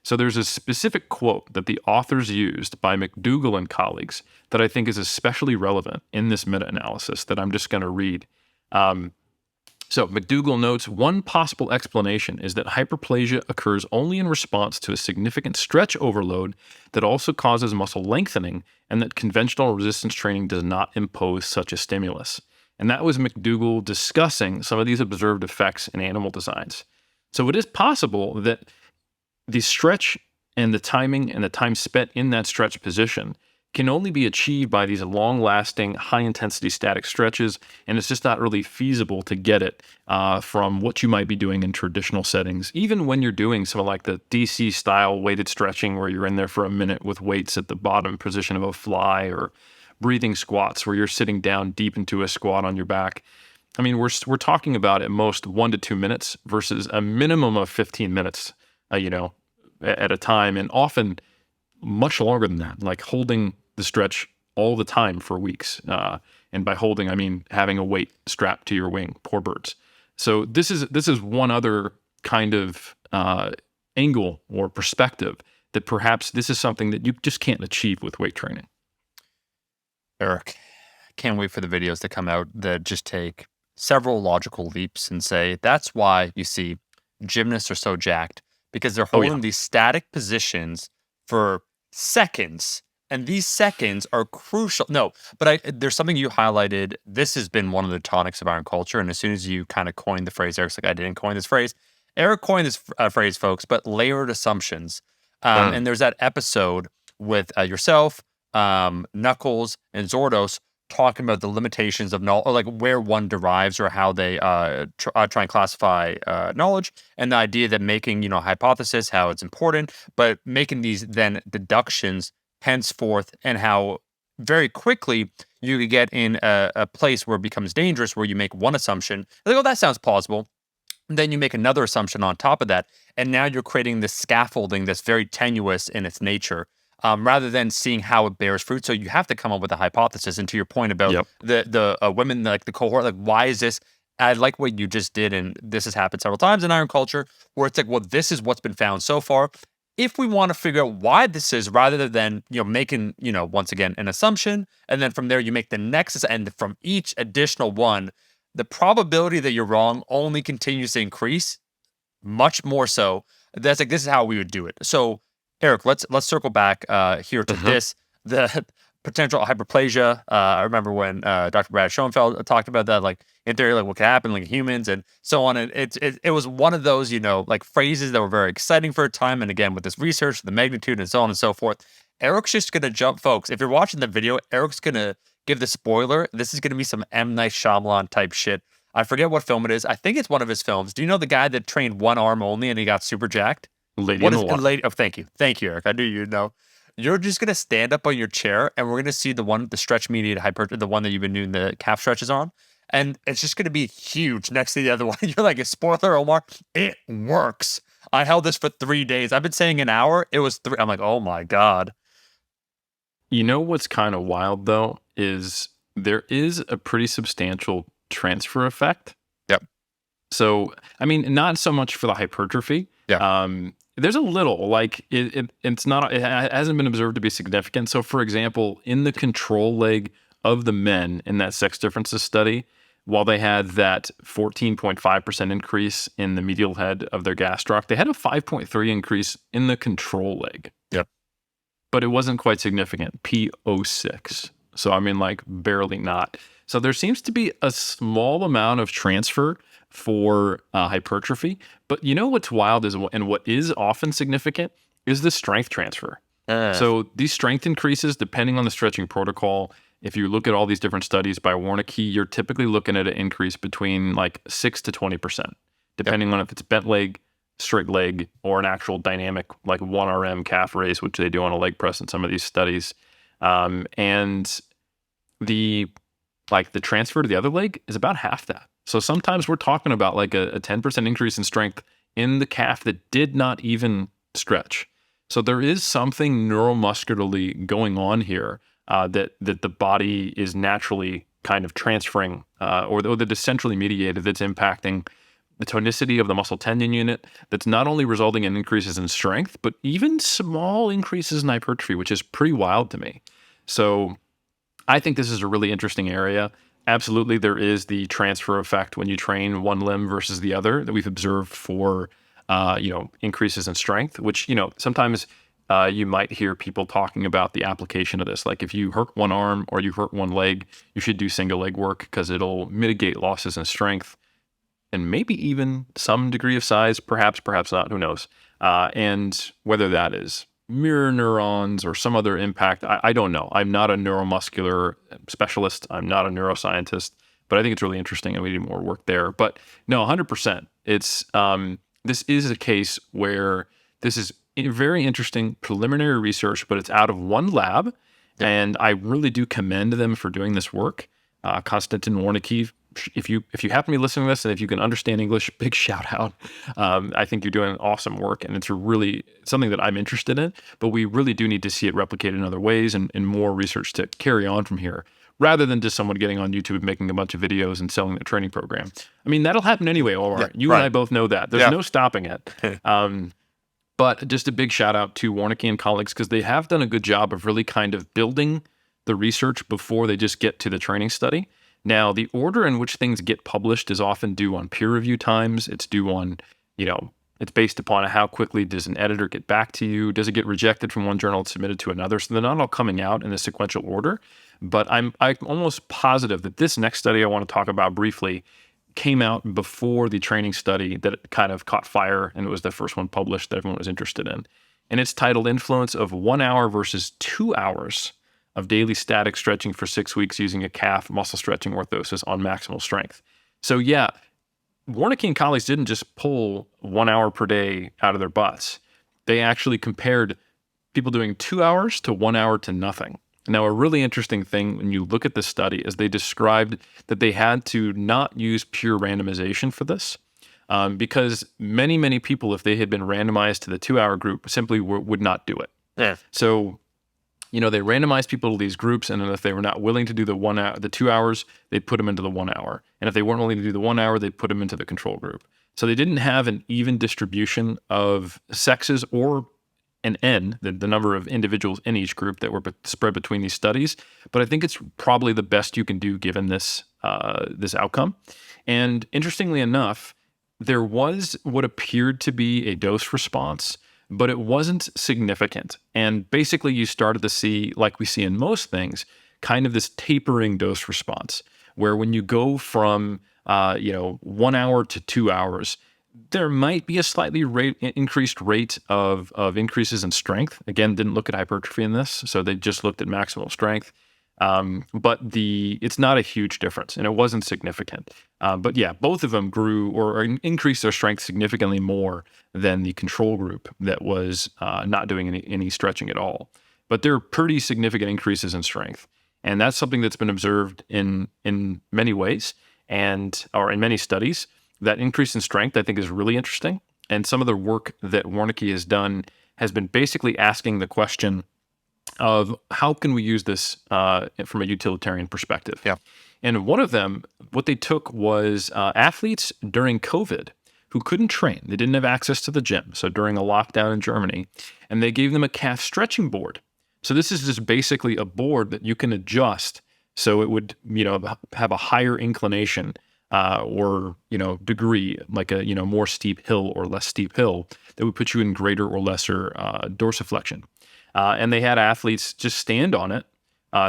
So there's a specific quote that the authors used by McDougall and colleagues that I think is especially relevant in this meta-analysis that I'm just going to read. So McDougall notes one possible explanation is that hyperplasia occurs only in response to a significant stretch overload that also causes muscle lengthening, and that conventional resistance training does not impose such a stimulus. And that was McDougall discussing some of these observed effects in animal designs. So it is possible that the stretch and the timing and the time spent in that stretch position can only be achieved by these long-lasting, high-intensity static stretches, and it's just not really feasible to get it from what you might be doing in traditional settings. Even when you're doing some like the DC-style weighted stretching, where you're in there for a minute with weights at the bottom position of a fly, or breathing squats, where you're sitting down deep into a squat on your back. I mean, we're talking about at most 1 to 2 minutes versus a minimum of 15 minutes, at a time, and often much longer than that, like holding the stretch all the time for weeks. And by holding, I mean having a weight strapped to your wing. Poor birds. So this is one other kind of angle or perspective that perhaps this is something that you just can't achieve with weight training. Eric, can't wait for the videos to come out that just take several logical leaps and say that's why you see gymnasts are so jacked, because they're Oh yeah. holding these static positions for seconds, and these seconds are crucial. No, but there's something you highlighted. This has been one of the tonics of Iron culture, and as soon as you kind of coined the phrase, Eric's like, I didn't coin this phrase. Eric coined this phrase, folks, but layered assumptions. And there's that episode with yourself, Knuckles, and Zordos talking about the limitations of knowledge, or like where one derives, or how they try and classify knowledge, and the idea that making hypothesis, how it's important, but making these then deductions henceforth, and how very quickly you could get in a place where it becomes dangerous, where you make one assumption, like, oh, that sounds plausible. And then you make another assumption on top of that, and now you're creating this scaffolding that's very tenuous in its nature, rather than seeing how it bears fruit. So you have to come up with a hypothesis. And to your point about Yep. the women, like the cohort, like, why is this? I like what you just did, and this has happened several times in Iron culture, where it's like, well, this is what's been found so far. If we want to figure out why this is, rather than making once again an assumption, and then from there you make the next, and from each additional one, the probability that you're wrong only continues to increase, much more so. That's like, this is how we would do it. So, Eric, let's circle back here to this, the potential hyperplasia. I remember when Dr. Brad Schoenfeld talked about that, like in theory, like what could happen, like humans and so on. And it was one of those, like phrases that were very exciting for a time. And again, with this research, the magnitude and so on and so forth, Eric's just gonna jump, folks. If you're watching the video, Eric's gonna give the spoiler. This is gonna be some M. Night Shyamalan type shit. I forget what film it is. I think it's one of his films. Do you know the guy that trained one arm only and he got super jacked? Lady What in is the Water. lady? Oh, thank you, Eric. I knew you'd know. You're just gonna stand up on your chair, and we're gonna see the stretch mediated the one that you've been doing the calf stretches on, and it's just gonna be huge next to the other one. You're like, a spoiler, Omar. It works. I held this for 3 days. I've been saying an hour. It was 3. I'm like, oh my god. You know what's kind of wild though is there is a pretty substantial transfer effect. Yep. So, I mean, not so much for the hypertrophy. Yeah. There's a little, like it's not, it hasn't been observed to be significant. So, for example, in the control leg of the men in that sex differences study, while they had that 14.5% increase in the medial head of their gastroc, they had a 5.3 increase in the control leg. Yep. But it wasn't quite significant, P06. So, I mean, like barely not. So there seems to be a small amount of transfer for hypertrophy. But you know what's wild is, and what is often significant, is the strength transfer. So these strength increases, depending on the stretching protocol, if you look at all these different studies by Warnke, you're typically looking at an increase between like 6 to 20%, depending on if it's bent leg, straight leg, or an actual dynamic like 1RM calf raise, which they do on a leg press in some of these studies. And the transfer to the other leg is about half that. So sometimes we're talking about like a 10% increase in strength in the calf that did not even stretch. So there is something neuromuscularly going on here that the body is naturally kind of transferring, or that is centrally mediated, that's impacting the tonicity of the muscle tendon unit, that's not only resulting in increases in strength, but even small increases in hypertrophy, which is pretty wild to me. So I think this is a really interesting area. absolutely there is the transfer effect when you train one limb versus the other that we've observed for, increases in strength, which, sometimes you might hear people talking about the application of this. Like if you hurt one arm or you hurt one leg, you should do single leg work because it'll mitigate losses in strength and maybe even some degree of size, perhaps not, who knows? And whether that is mirror neurons or some other impact, I don't know. I'm not a neuromuscular specialist. I'm not a neuroscientist, but I think it's really interesting and we need more work there. But no, 100%. This is a case where this is very interesting preliminary research, but it's out of one lab. And I really do commend them for doing this work. Konstantin Warnicki, if you happen to be listening to this and if you can understand English, big shout out. I think you're doing awesome work and it's really something that I'm interested in, but we really do need to see it replicated in other ways and more research to carry on from here rather than just someone getting on YouTube, making a bunch of videos and selling the training program. I mean, that'll happen anyway, all right. You and I both know that. There's no stopping it. But just a big shout out to Warnicki and colleagues because they have done a good job of really kind of building the research before they just get to the training study. Now, the order in which things get published is often due on peer review times. It's due on, it's based upon how quickly does an editor get back to you? Does it get rejected from one journal and submitted to another? So they're not all coming out in a sequential order. But I'm almost positive that this next study I want to talk about briefly came out before the training study that kind of caught fire, and it was the first one published that everyone was interested in. And it's titled Influence of 1 hour versus 2 hours of daily static stretching for 6 weeks using a calf muscle stretching orthosis on maximal strength. So yeah, Warnicki and colleagues didn't just pull 1 hour per day out of their butts. They actually compared people doing 2 hours to 1 hour to nothing. Now, a really interesting thing when you look at this study is they described that they had to not use pure randomization for this because many, many people, if they had been randomized to the 2 hour group, simply would not do it. Yeah. So, they randomized people to these groups, and then if they were not willing to do the 2 hours, they'd put them into the 1 hour. And if they weren't willing to do the 1 hour, they'd put them into the control group. So they didn't have an even distribution of sexes or an N, the number of individuals in each group that were spread between these studies. But I think it's probably the best you can do given this outcome. And interestingly enough, there was what appeared to be a dose response, but it wasn't significant. And basically you started to see, like we see in most things, kind of this tapering dose response, where when you go from 1 hour to 2 hours, there might be a slightly increased rate of increases in strength. Again, didn't look at hypertrophy in this, so they just looked at maximal strength. But it's not a huge difference, and it wasn't significant. But yeah, both of them grew or increased their strength significantly more than the control group that was not doing any stretching at all. But there are pretty significant increases in strength, and that's something that's been observed in many ways or in many studies. That increase in strength, I think, is really interesting. And some of the work that Warnicki has done has been basically asking the question of how can we use this from a utilitarian perspective. Yeah. And one of them, what they took was athletes during COVID who couldn't train. They didn't have access to the gym. So during a lockdown in Germany, and they gave them a calf stretching board. So this is just basically a board that you can adjust so it would, have a higher inclination or degree, like a more steep hill or less steep hill that would put you in greater or lesser dorsiflexion. And they had athletes just stand on it,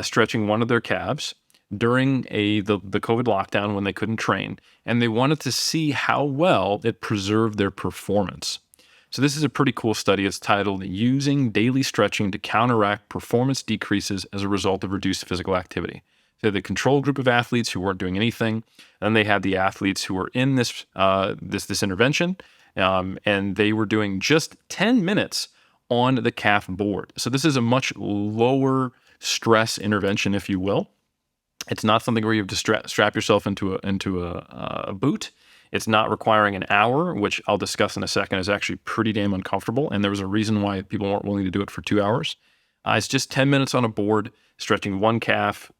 stretching one of their calves during the COVID lockdown when they couldn't train, and they wanted to see how well it preserved their performance. So this is a pretty cool study. It's titled "Using Daily Stretching to Counteract Performance Decreases as a Result of Reduced Physical Activity." They had the control group of athletes who weren't doing anything, and they had the athletes who were in this intervention, and they were doing just 10 minutes on the calf board. So this is a much lower stress intervention, if you will. It's not something where you have to strap yourself into a boot. It's not requiring an hour, which I'll discuss in a second, is actually pretty damn uncomfortable, and there was a reason why people weren't willing to do it for 2 hours. It's just 10 minutes on a board, stretching one calf.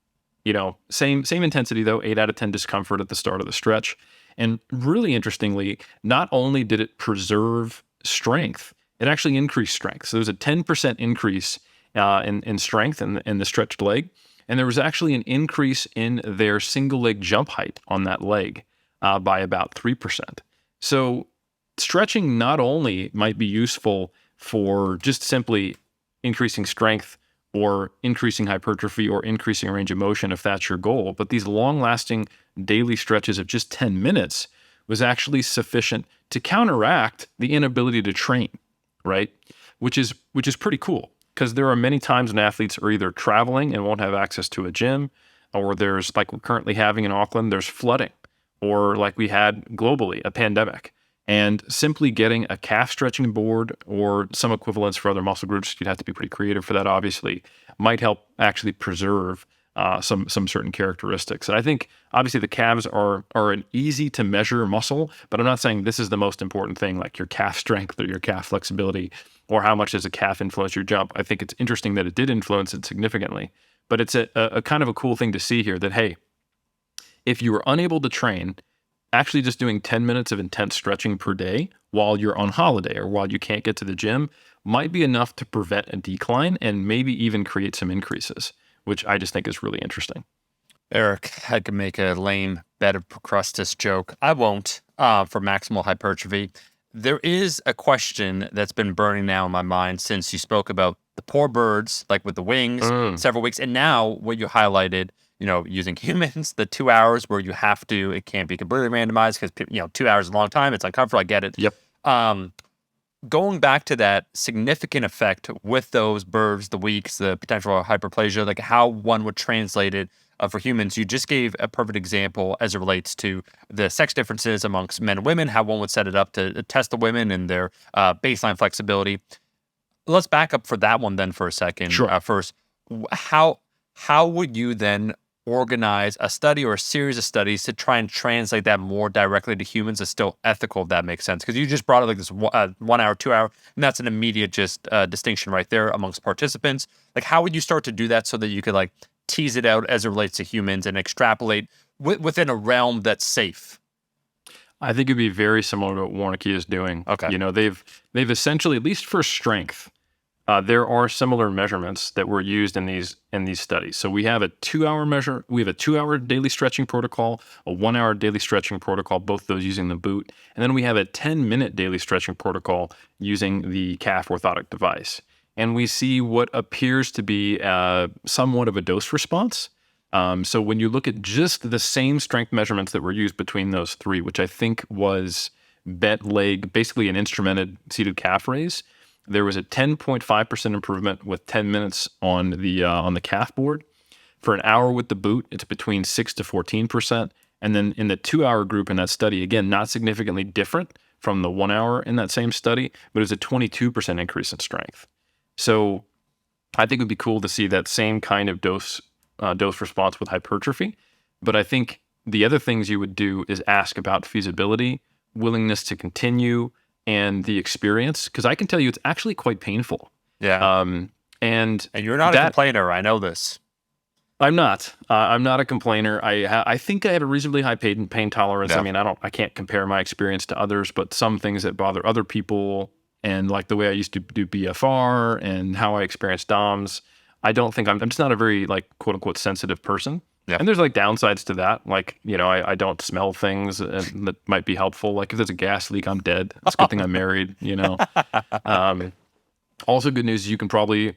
Same intensity though, 8 out of 10 discomfort at the start of the stretch. And really interestingly, not only did it preserve strength, it actually increased strength. So there was a 10% increase in strength in the stretched leg. And there was actually an increase in their single leg jump height on that leg by about 3%. So stretching not only might be useful for just simply increasing strength or increasing hypertrophy or increasing range of motion if that's your goal, but these long-lasting daily stretches of just 10 minutes was actually sufficient to counteract the inability to train, right? Which is pretty cool, because there are many times when athletes are either traveling and won't have access to a gym, or there's, like we're currently having in Auckland, there's flooding, or like we had globally, a pandemic. And simply getting a calf stretching board or some equivalents for other muscle groups, you'd have to be pretty creative for that, obviously, might help actually preserve some certain characteristics. And I think obviously the calves are an easy to measure muscle, but I'm not saying this is the most important thing, like your calf strength or your calf flexibility, or how much does a calf influence your jump. I think it's interesting that it did influence it significantly, but it's a kind of a cool thing to see here that, hey, if you were unable to train, actually just doing 10 minutes of intense stretching per day while you're on holiday or while you can't get to the gym might be enough to prevent a decline and maybe even create some increases, which I just think is really interesting. Eric, I could make a lame bed of Procrustes joke. I won't, for maximal hypertrophy. There is a question that's been burning now in my mind since you spoke about the poor birds, like with the wings, several weeks. And now what you highlighted, using humans, the 2 hours where you have to, it can't be completely randomized because, 2 hours is a long time. It's uncomfortable. I get it. Yep. Going back to that significant effect with those birds, the weeks, the potential hyperplasia, like how one would translate it for humans. You just gave a perfect example as it relates to the sex differences amongst men and women, how one would set it up to test the women and their baseline flexibility. Let's back up for that one then for a second. Sure. First, how would you then organize a study or a series of studies to try and translate that more directly to humans that's still ethical, if that makes sense? Because you just brought it like this 1 hour, 2 hour, and that's an immediate just distinction right there amongst participants. Like, how would you start to do that so that you could like tease it out as it relates to humans and extrapolate within a realm that's safe? I think it'd be very similar to what Warnke is doing. Okay. They've essentially, at least for strength, there are similar measurements that were used in these studies. So we have a 2 hour measure. We have a 2 hour daily stretching protocol, a 1 hour daily stretching protocol, both those using the boot. And then we have a 10-minute daily stretching protocol using the calf orthotic device. And we see what appears to be somewhat of a dose response. So when you look at just the same strength measurements that were used between those three, which I think was bent leg, basically an instrumented seated calf raise, there was a 10.5% improvement with 10 minutes on the calf board. For an hour with the boot, it's between 6 to 14%. And then in the 2 hour group in that study, again, not significantly different from the 1 hour in that same study, but it was a 22% increase in strength. So I think it would be cool to see that same kind of dose response with hypertrophy. But I think the other things you would do is ask about feasibility, willingness to continue, and the experience, because I can tell you it's actually quite painful. Yeah. And you're not a complainer. I know this. I'm not. I'm not a complainer. I think I have a reasonably high pain tolerance. Yeah. I mean, I can't compare my experience to others, but some things that bother other people, and like the way I used to do BFR and how I experienced DOMs, I don't think I'm just not a very like quote unquote sensitive person. Yeah. And there's like downsides to that. Like, I don't smell things that might be helpful. Like if there's a gas leak, I'm dead. It's a good thing I'm married, Also good news is you can probably,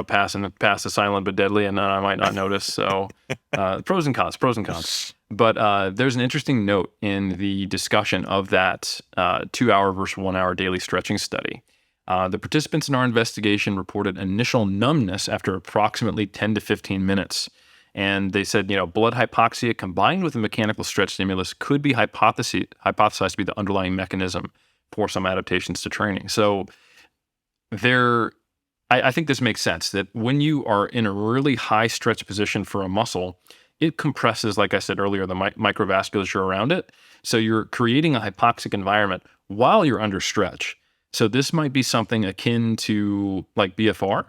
pass the silent but deadly and I might not notice. So pros and cons. But there's an interesting note in the discussion of that 2 hour versus 1 hour daily stretching study. The participants in our investigation reported initial numbness after approximately 10 to 15 minutes. And they said, blood hypoxia combined with a mechanical stretch stimulus could be hypothesized to be the underlying mechanism for some adaptations to training. So I think this makes sense that when you are in a really high stretch position for a muscle, it compresses, like I said earlier, the microvasculature around it. So you're creating a hypoxic environment while you're under stretch. So this might be something akin to like BFR.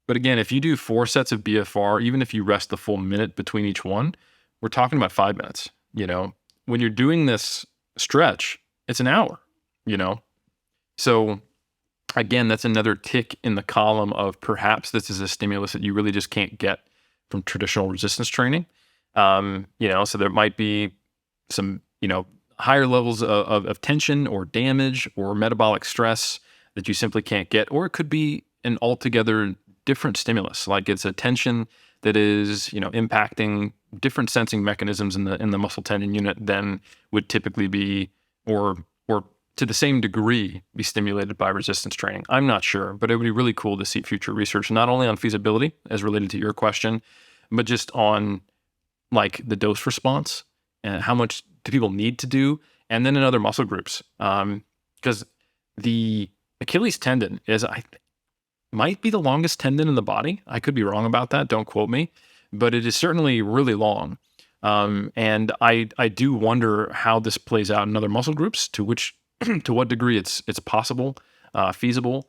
But again, if you do 4 sets of BFR, even if you rest the full minute between each one, we're talking about 5 minutes. When you're doing this stretch, it's an hour, So again, that's another tick in the column of perhaps this is a stimulus that you really just can't get from traditional resistance training. So there might be some, higher levels of tension or damage or metabolic stress that you simply can't get, or it could be an altogether different stimulus, like it's a tension that is, impacting different sensing mechanisms in the muscle tendon unit than would typically be, or to the same degree, be stimulated by resistance training. I'm not sure, but it would be really cool to see future research, not only on feasibility as related to your question, but just on like the dose response and how much do people need to do, and then in other muscle groups. Because the Achilles tendon might be the longest tendon in the body. I could be wrong about that. Don't quote me, but it is certainly really long. And I do wonder how this plays out in other muscle groups, to what degree it's possible, feasible.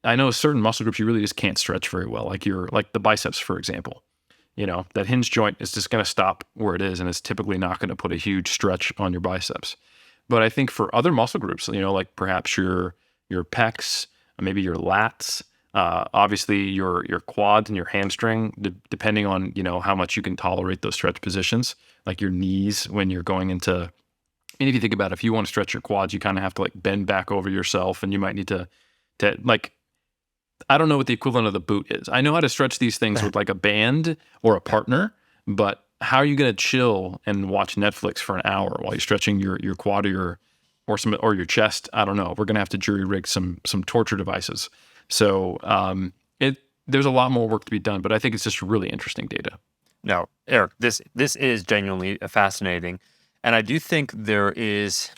I know certain muscle groups you really just can't stretch very well, like the biceps, for example. That hinge joint is just going to stop where it is, and it's typically not going to put a huge stretch on your biceps. But I think for other muscle groups, like perhaps your pecs, maybe your lats, obviously your quads and your hamstring, depending on, how much you can tolerate those stretch positions, like your knees when you're going into, and if you think about it, if you want to stretch your quads, you kind of have to like bend back over yourself, and you might need to like, I don't know what the equivalent of the boot is. I know how to stretch these things with like a band or a partner, but how are you going to chill and watch Netflix for an hour while you're stretching your quad or your chest? I don't know. We're going to have to jury rig some torture devices. So there's a lot more work to be done, but I think it's just really interesting data. No, Eric, this is genuinely fascinating, and I do think there is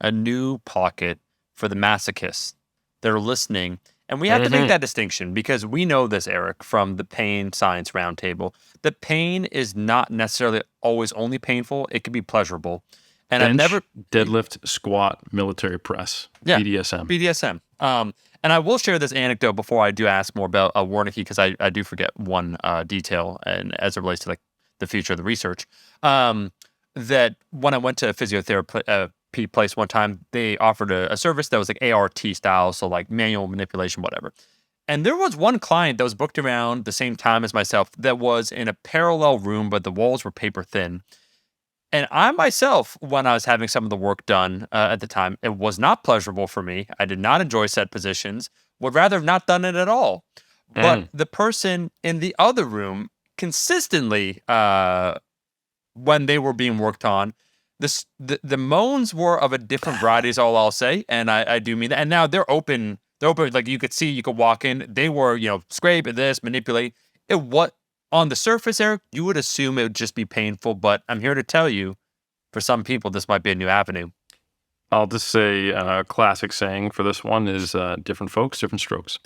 a new pocket for the masochists that are listening. And we have to make that distinction, because we know this, Eric, from the Pain Science Roundtable. The pain is not necessarily always only painful. It can be pleasurable. And Bench, I've never... deadlift, squat, military press, BDSM. BDSM. And I will share this anecdote before I do ask more about Wernicke, because I do forget one detail, and as it relates to like the future of the research. That when I went to a physiotherapy place one time, they offered a service that was like ART style, so like manual manipulation, whatever. And there was one client that was booked around the same time as myself that was in a parallel room, but the walls were paper thin. And I myself, when I was having some of the work done at the time, it was not pleasurable for me. I did not enjoy set positions, would rather have not done it at all. But the person in the other room consistently, when they were being worked on, the moans were of a different variety is all I'll say. And I do mean that. And now they're open, like you could see, you could walk in. They were, scrape at this, manipulate. On the surface, Eric, you would assume it would just be painful, but I'm here to tell you, for some people, this might be a new avenue. I'll just say a classic saying for this one is different folks, different strokes.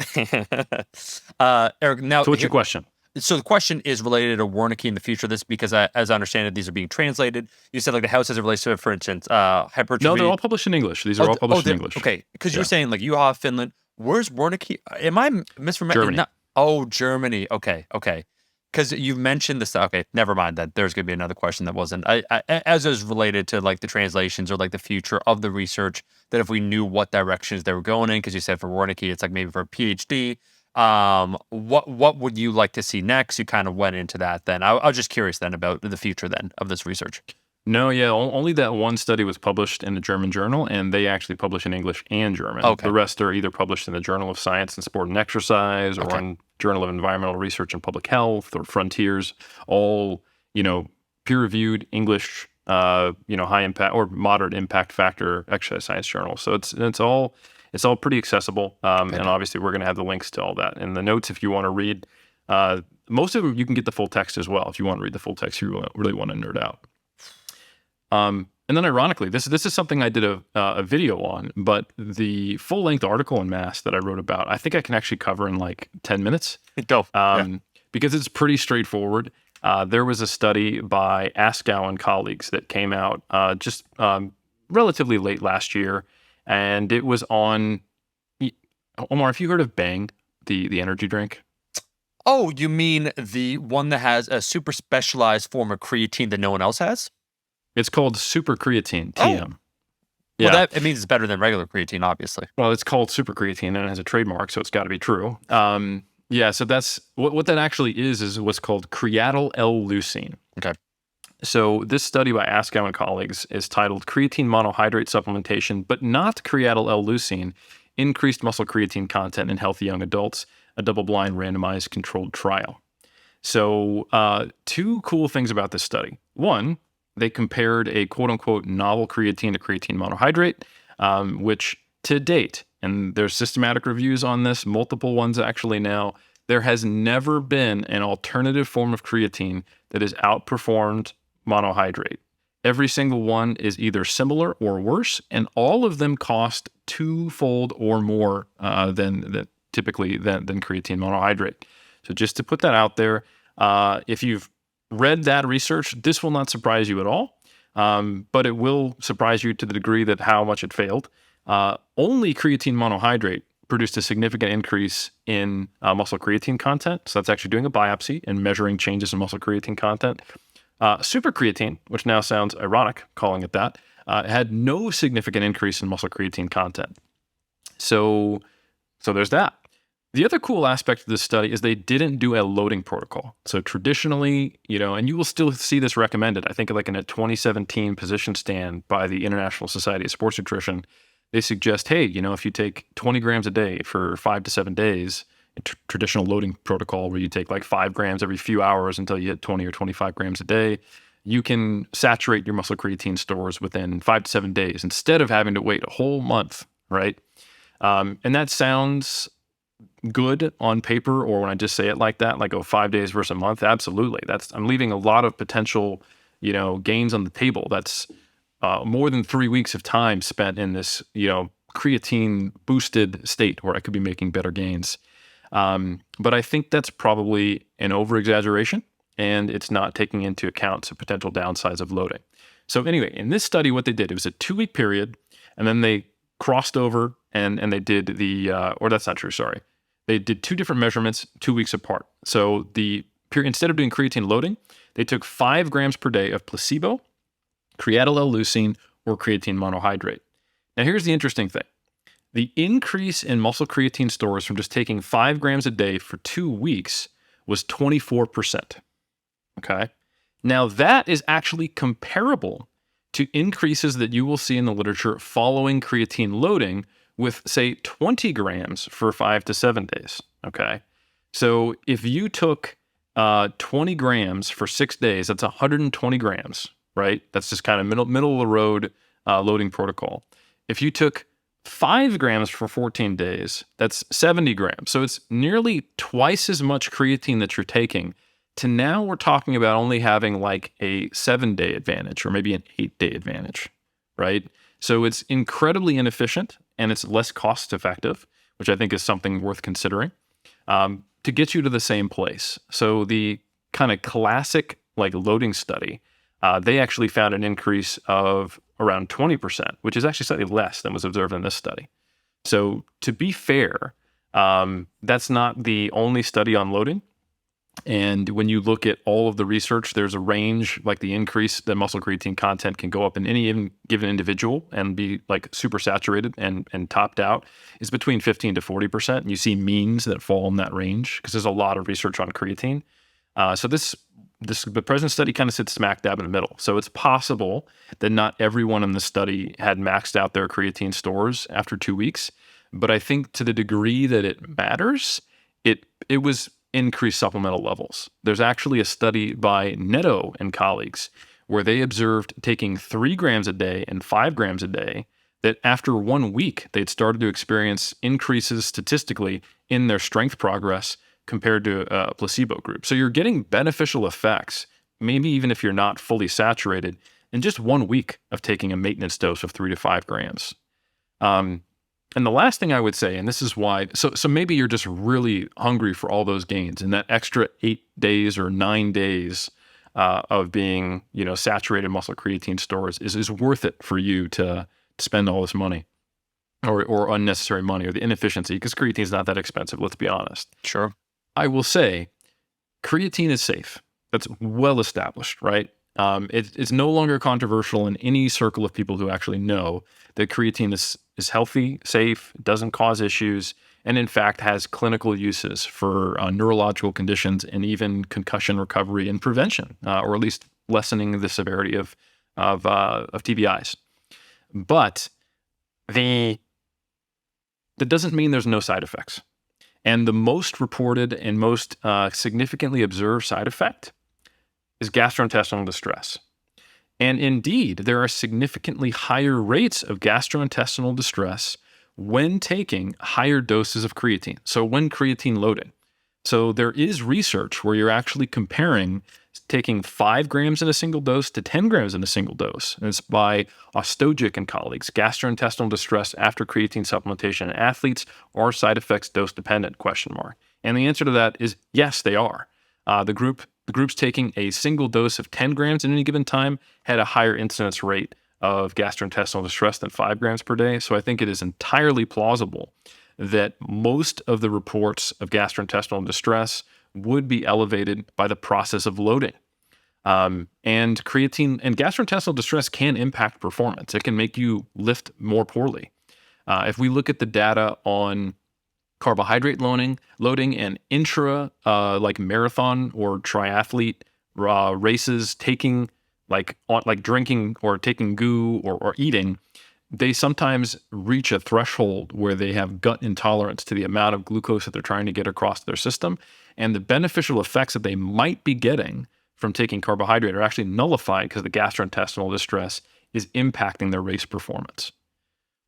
Eric, now... So what's your question? So the question is related to Wernicke in the future of this, because as I understand it, these are being translated. You said like the house as it relates to it, for instance, hypertrophy. No, they're all published in English. These are all published in English. Okay, because you're saying like you have Finland. Where's Wernicke? Am I misremembering? Germany. Germany. Okay. Because you mentioned this. Okay, never mind that. There's going to be another question that wasn't. As is related to like the translations or like the future of the research, that if we knew what directions they were going in, because you said for Wernicke, it's like maybe for a PhD. What would you like to see next? You kind of went into that then. I was just curious then about the future then of this research. No, yeah, only that one study was published in a German journal, and they actually publish in English and German. Okay. The rest are either published in the Journal of Science and Sport and Exercise, or in Journal of Environmental Research and Public Health, or Frontiers, all, peer-reviewed English, high impact or moderate impact factor exercise science journals. So it's all pretty accessible. And obviously we're going to have the links to all that in the notes if you want to read. Most of them, you can get the full text as well if you want to read the full text, you really want to nerd out. And then ironically, this is something I did a video on, but the full-length article in Mass that I wrote about, I think I can actually cover in like 10 minutes. Go. Because it's pretty straightforward. There was a study by Askow and colleagues that came out just relatively late last year, and it was on, Omar, have you heard of Bang, the energy drink? Oh, you mean the one that has a super specialized form of creatine that no one else has? It's called SuperCreatine, TM. Yeah. Well, it means it's better than regular creatine, obviously. Well, it's called SuperCreatine and it has a trademark, so it's got to be true. Yeah, so that's what that actually is what's called creatyl L-leucine. Okay. So this study by Askow and colleagues is titled Creatine Monohydrate Supplementation, but not creatyl L-leucine, Increased Muscle Creatine Content in Healthy Young Adults, a double-blind randomized controlled trial. So two cool things about this study. One, they compared a quote-unquote novel creatine to creatine monohydrate, which to date, and there's systematic reviews on this, multiple ones actually now, there has never been an alternative form of creatine that has outperformed monohydrate. Every single one is either similar or worse, and all of them cost twofold or more than typically than creatine monohydrate. So just to put that out there, if you've read that research, this will not surprise you at all, but it will surprise you to the degree that how much it failed. Only creatine monohydrate produced a significant increase in muscle creatine content. So that's actually doing a biopsy and measuring changes in muscle creatine content. SuperCreatine, which now sounds ironic calling it that, had no significant increase in muscle creatine content. So there's that. The other cool aspect of this study is they didn't do a loading protocol. So traditionally, and you will still see this recommended, I think like in a 2017 position stand by the International Society of Sports Nutrition, they suggest, hey, if you take 20 grams a day for 5 to 7 days, a traditional loading protocol where you take like 5 grams every few hours until you hit 20 or 25 grams a day, you can saturate your muscle creatine stores within 5 to 7 days instead of having to wait a whole month, right? And that sounds good on paper, or when I just say it like that, like 5 days versus a month, absolutely. I'm leaving a lot of potential, gains on the table. That's more than 3 weeks of time spent in this, creatine boosted state where I could be making better gains. But I think that's probably an over exaggeration, and it's not taking into account some potential downsides of loading. So anyway, in this study, what they did, it was a 2-week period, and then they crossed over and they did or that's not true, sorry. They did 2 different measurements 2 weeks apart. So instead of doing creatine loading, they took 5 grams per day of placebo, creatyl L-leucine, or creatine monohydrate. Now, here's the interesting thing. The increase in muscle creatine stores from just taking 5 grams a day for 2 weeks was 24%. Okay? Now, that is actually comparable to increases that you will see in the literature following creatine loading with, say, 20 grams for 5 to 7 days. Okay? So if you took 20 grams for 6 days, that's 120 grams, right? That's just kind of middle of the road loading protocol. If you took 5 grams for 14 days, that's 70 grams. So it's nearly twice as much creatine that you're taking. To now we're talking about only having like a 7-day advantage or maybe an 8-day advantage, right? So it's incredibly inefficient and it's less cost effective, which I think is something worth considering, to get you to the same place. So the kind of classic like loading study, they actually found an increase of around 20%, which is actually slightly less than was observed in this study. So to be fair, that's not the only study on loading. And when you look at all of the research, there's a range, like the increase that muscle creatine content can go up in any given individual and be like super saturated and topped out is between 15 to 40%. And you see means that fall in that range because there's a lot of research on creatine. So the present study kind of sits smack dab in the middle. So it's possible that not everyone in the study had maxed out their creatine stores after 2 weeks. But I think to the degree that it matters, it was increased supplemental levels. There's actually a study by Netto and colleagues where they observed taking 3 grams a day and 5 grams a day that after 1 week, they'd started to experience increases statistically in their strength progress compared to a placebo group. So you're getting beneficial effects, maybe even if you're not fully saturated, in just 1 week of taking a maintenance dose of 3 to 5 grams. And the last thing I would say, and this is why, so maybe you're just really hungry for all those gains, and that extra 8 days or 9 days of being, saturated muscle creatine stores is worth it for you to spend all this money or unnecessary money or the inefficiency, because creatine is not that expensive, let's be honest. Sure. I will say creatine is safe. That's well established, right? It's no longer controversial in any circle of people who actually know that creatine is healthy, safe, doesn't cause issues, and in fact has clinical uses for neurological conditions and even concussion recovery and prevention, or at least lessening the severity of TBIs. But that doesn't mean there's no side effects. And the most reported and most significantly observed side effect is gastrointestinal distress. And indeed, there are significantly higher rates of gastrointestinal distress when taking higher doses of creatine. So when creatine loading. So there is research where you're actually comparing taking 5 grams in a single dose to 10 grams in a single dose. And it's by Ostojic and colleagues. Gastrointestinal distress after creatine supplementation in athletes, are side effects dose dependent? And the answer to that is yes, they are. The groups taking a single dose of 10 grams at any given time had a higher incidence rate of gastrointestinal distress than 5 grams per day. So I think it is entirely plausible that most of the reports of gastrointestinal distress would be elevated by the process of loading. And creatine and gastrointestinal distress can impact performance. It can make you lift more poorly. If we look at the data on carbohydrate loading and like marathon or triathlete races, taking like drinking or taking goo or eating, they sometimes reach a threshold where they have gut intolerance to the amount of glucose that they're trying to get across their system. And the beneficial effects that they might be getting from taking carbohydrate are actually nullified because the gastrointestinal distress is impacting their race performance.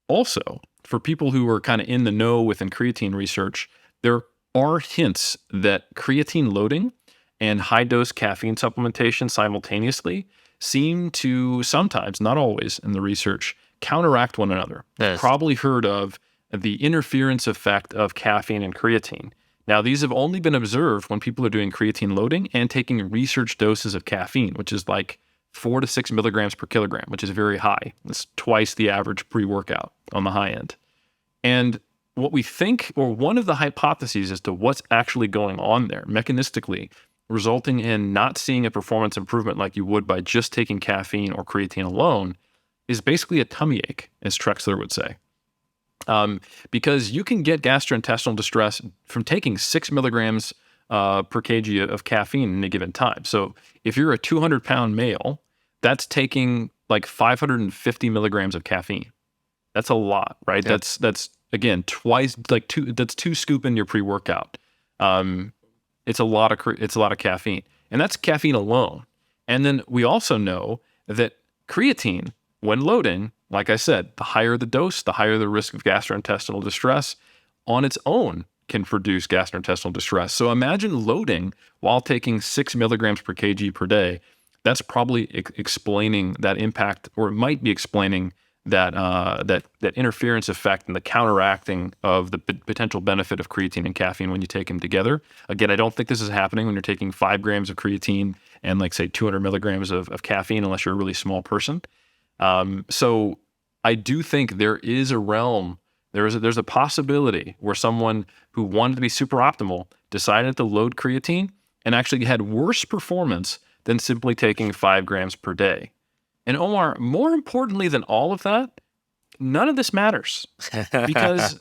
Also, for people who are kind of in the know within creatine research, there are hints that creatine loading and high-dose caffeine supplementation simultaneously seem to sometimes, not always in the research, counteract one another. Yes. Probably heard of the interference effect of caffeine and creatine. Now, these have only been observed when people are doing creatine loading and taking research doses of caffeine, which is like 4 to 6 milligrams per kilogram, which is very high. It's twice the average pre-workout on the high end. And what we think, or one of the hypotheses as to what's actually going on there mechanistically, resulting in not seeing a performance improvement like you would by just taking caffeine or creatine alone, is basically a tummy ache, as Trexler would say. Because you can get gastrointestinal distress from taking 6 milligrams per kg of caffeine in a given time. So if you're a 200-pound male, that's taking like 550 milligrams of caffeine. That's a lot, right? Yep. That's again twice, like that's 2 scoops in your pre-workout. It's a lot of caffeine, and that's caffeine alone. And then we also know that creatine, when loading, like I said, the higher the dose, the higher the risk of gastrointestinal distress on its own can produce gastrointestinal distress. So imagine loading while taking 6 milligrams per kg per day. That's probably explaining that impact, or it might be explaining that interference effect and the counteracting of the potential benefit of creatine and caffeine when you take them together. Again, I don't think this is happening when you're taking 5 grams of creatine and like say 200 milligrams of caffeine, unless you're a really small person. So I do think there is a realm, there's a possibility where someone who wanted to be super optimal decided to load creatine and actually had worse performance than simply taking 5 grams per day. And Omar, more importantly than all of that, none of this matters. Because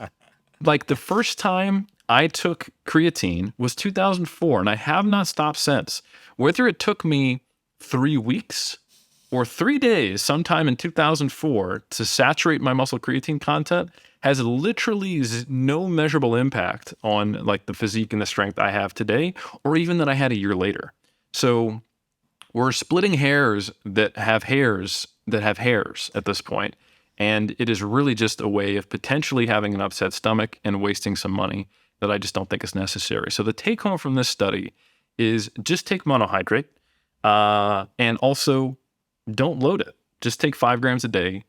like the first time I took creatine was 2004, and I have not stopped since. Whether it took me 3 weeks or 3 days sometime in 2004 to saturate my muscle creatine content has literally no measurable impact on like the physique and the strength I have today, or even that I had a year later. So we're splitting hairs that have hairs at this point, and it is really just a way of potentially having an upset stomach and wasting some money that I just don't think is necessary. So the take home from this study is just take monohydrate, and also don't load it. Just take 5 grams a day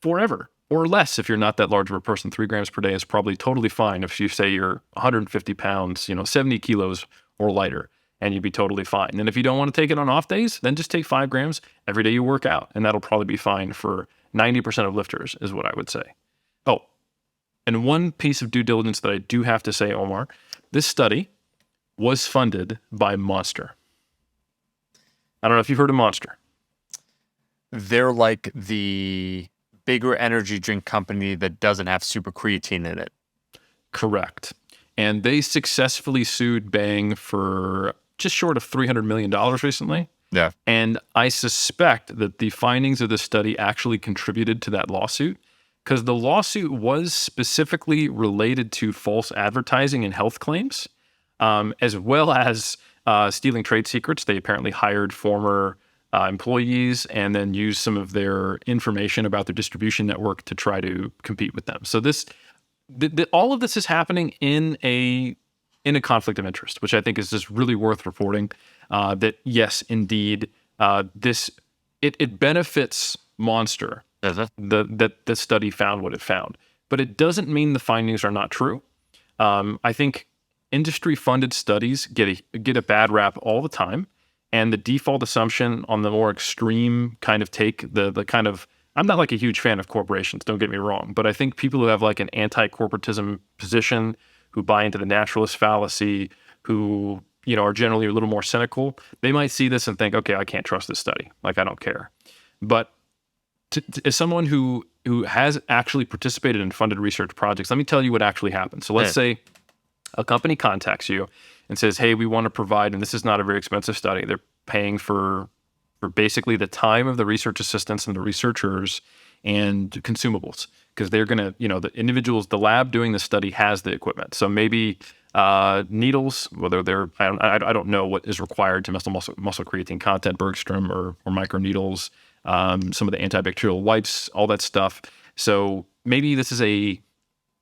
forever, or less if you're not that large of a person. 3 grams per day is probably totally fine if you say you're 150 pounds, 70 kilos or lighter, and you'd be totally fine. And if you don't want to take it on off days, then just take 5 grams every day you work out, and that'll probably be fine for 90% of lifters, is what I would say. Oh, and one piece of due diligence that I do have to say, Omar, this study was funded by Monster. I don't know if you've heard of Monster. They're like the bigger energy drink company that doesn't have SuperCreatine in it. Correct. And they successfully sued Bang for just short of $300 million recently. Yeah. And I suspect that the findings of the study actually contributed to that lawsuit, because the lawsuit was specifically related to false advertising and health claims, as well as stealing trade secrets. They apparently hired former employees and then used some of their information about their distribution network to try to compete with them. So all of this is happening in a conflict of interest, which I think is just really worth reporting. That yes, indeed, it benefits Monster. Does it? That the study found what it found, but it doesn't mean the findings are not true. I think industry-funded studies get a bad rap all the time, and the default assumption on the more extreme kind of take, the kind of, I'm not like a huge fan of corporations, don't get me wrong, but I think people who have like an anti-corporatism position, who buy into the naturalist fallacy, who are generally a little more cynical, they might see this and think, okay, I can't trust this study. Like, I don't care. But as someone who has actually participated in funded research projects, let me tell you what actually happened. So let's say a company contacts you and says, hey, we want to provide, and this is not a very expensive study. They're paying for basically the time of the research assistants and the researchers and consumables, because they're going to, the individuals, the lab doing the study has the equipment. So maybe needles, whether they're, I don't know what is required to muscle creatine content, Bergstrom or microneedles, some of the antibacterial wipes, all that stuff. So maybe this is a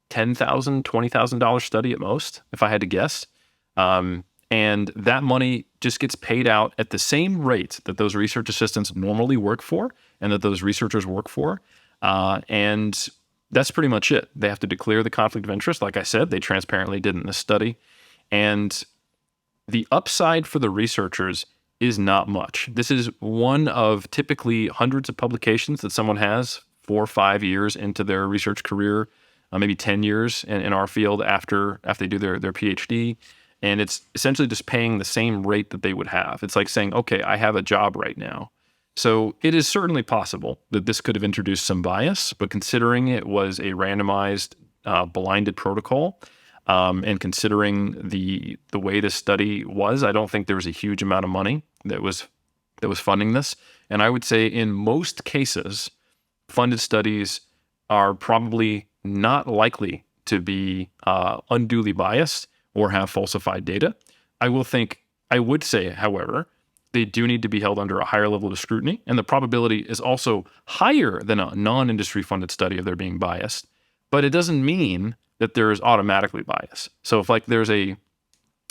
$10,000, $20,000 study at most, if I had to guess. And that money just gets paid out at the same rate that those research assistants normally work for and that those researchers work for. And that's pretty much it. They have to declare the conflict of interest. Like I said, they transparently did in this study. And the upside for the researchers is not much. This is one of typically hundreds of publications that someone has 4 or 5 years into their research career, maybe 10 years in our field after they do their PhD. And it's essentially just paying the same rate that they would have. It's like saying, okay, I have a job right now. So it is certainly possible that this could have introduced some bias, but considering it was a randomized, blinded protocol, and considering the way this study was, I don't think there was a huge amount of money that was funding this. And I would say in most cases, funded studies are probably not likely to be unduly biased or have falsified data. I would say, however, they do need to be held under a higher level of scrutiny, and the probability is also higher than a non-industry funded study of there being biased. But it doesn't mean that there is automatically bias. So if let's say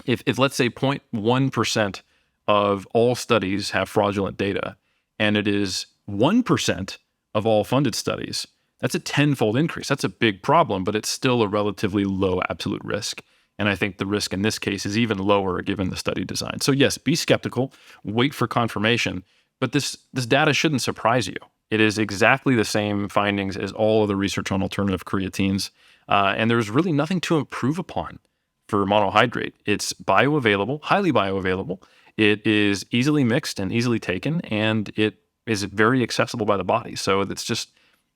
0.1% of all studies have fraudulent data, and it is 1% of all funded studies, that's a tenfold increase. That's a big problem, but it's still a relatively low absolute risk. And I think the risk in this case is even lower given the study design. So yes, be skeptical, wait for confirmation, but this data shouldn't surprise you. It is exactly the same findings as all of the research on alternative creatines. And there's really nothing to improve upon for monohydrate. It's bioavailable, highly bioavailable. It is easily mixed and easily taken, and it is very accessible by the body. So it's just,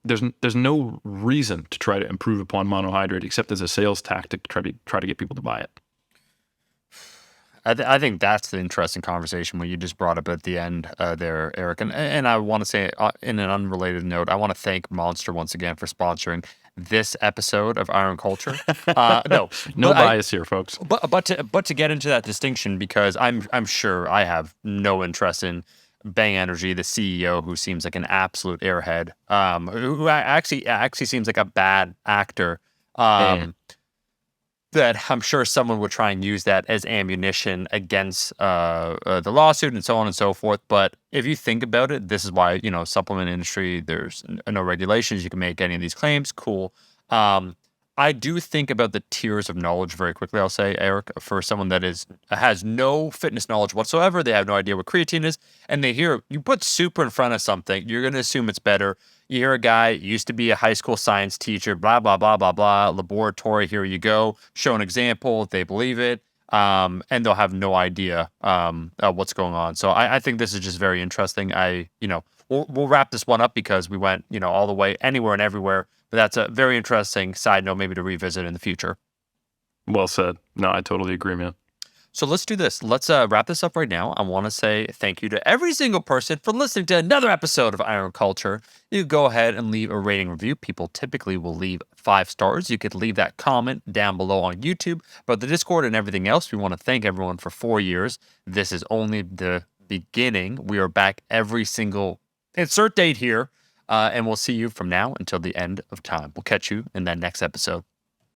there's no reason to try to improve upon monohydrate except as a sales tactic to try to get people to buy it. I think that's the interesting conversation what you just brought up at the end there, Eric. And I want to say, in an unrelated note, I want to thank Monster once again for sponsoring this episode of Iron Culture. No bias here, folks. But to get into that distinction, because I'm sure I have no interest in Bang Energy, the CEO, who seems like an absolute airhead, who actually seems like a bad actor. That I'm sure someone would try and use that as ammunition against the lawsuit and so on and so forth. But if you think about it, this is why, supplement industry, there's no regulations. You can make any of these claims. Cool. I do think about the tiers of knowledge very quickly, I'll say, Eric, for someone that has no fitness knowledge whatsoever. They have no idea what creatine is. And they hear, you put super in front of something, you're going to assume it's better. You hear a guy, used to be a high school science teacher, blah, blah, blah, blah, blah, laboratory, here you go, show an example, they believe it, and they'll have no idea what's going on. So I think this is just very interesting. We'll wrap this one up because we went, all the way anywhere and everywhere, but that's a very interesting side note maybe to revisit in the future. Well said. No, I totally agree, man. So let's do this. Let's wrap this up right now. I want to say thank you to every single person for listening to another episode of Iron Culture. You can go ahead and leave a rating review. People typically will leave 5 stars. You could leave that comment down below on YouTube. But the Discord and everything else, we want to thank everyone for 4 years. This is only the beginning. We are back every single insert date here. And we'll see you from now until the end of time. We'll catch you in that next episode.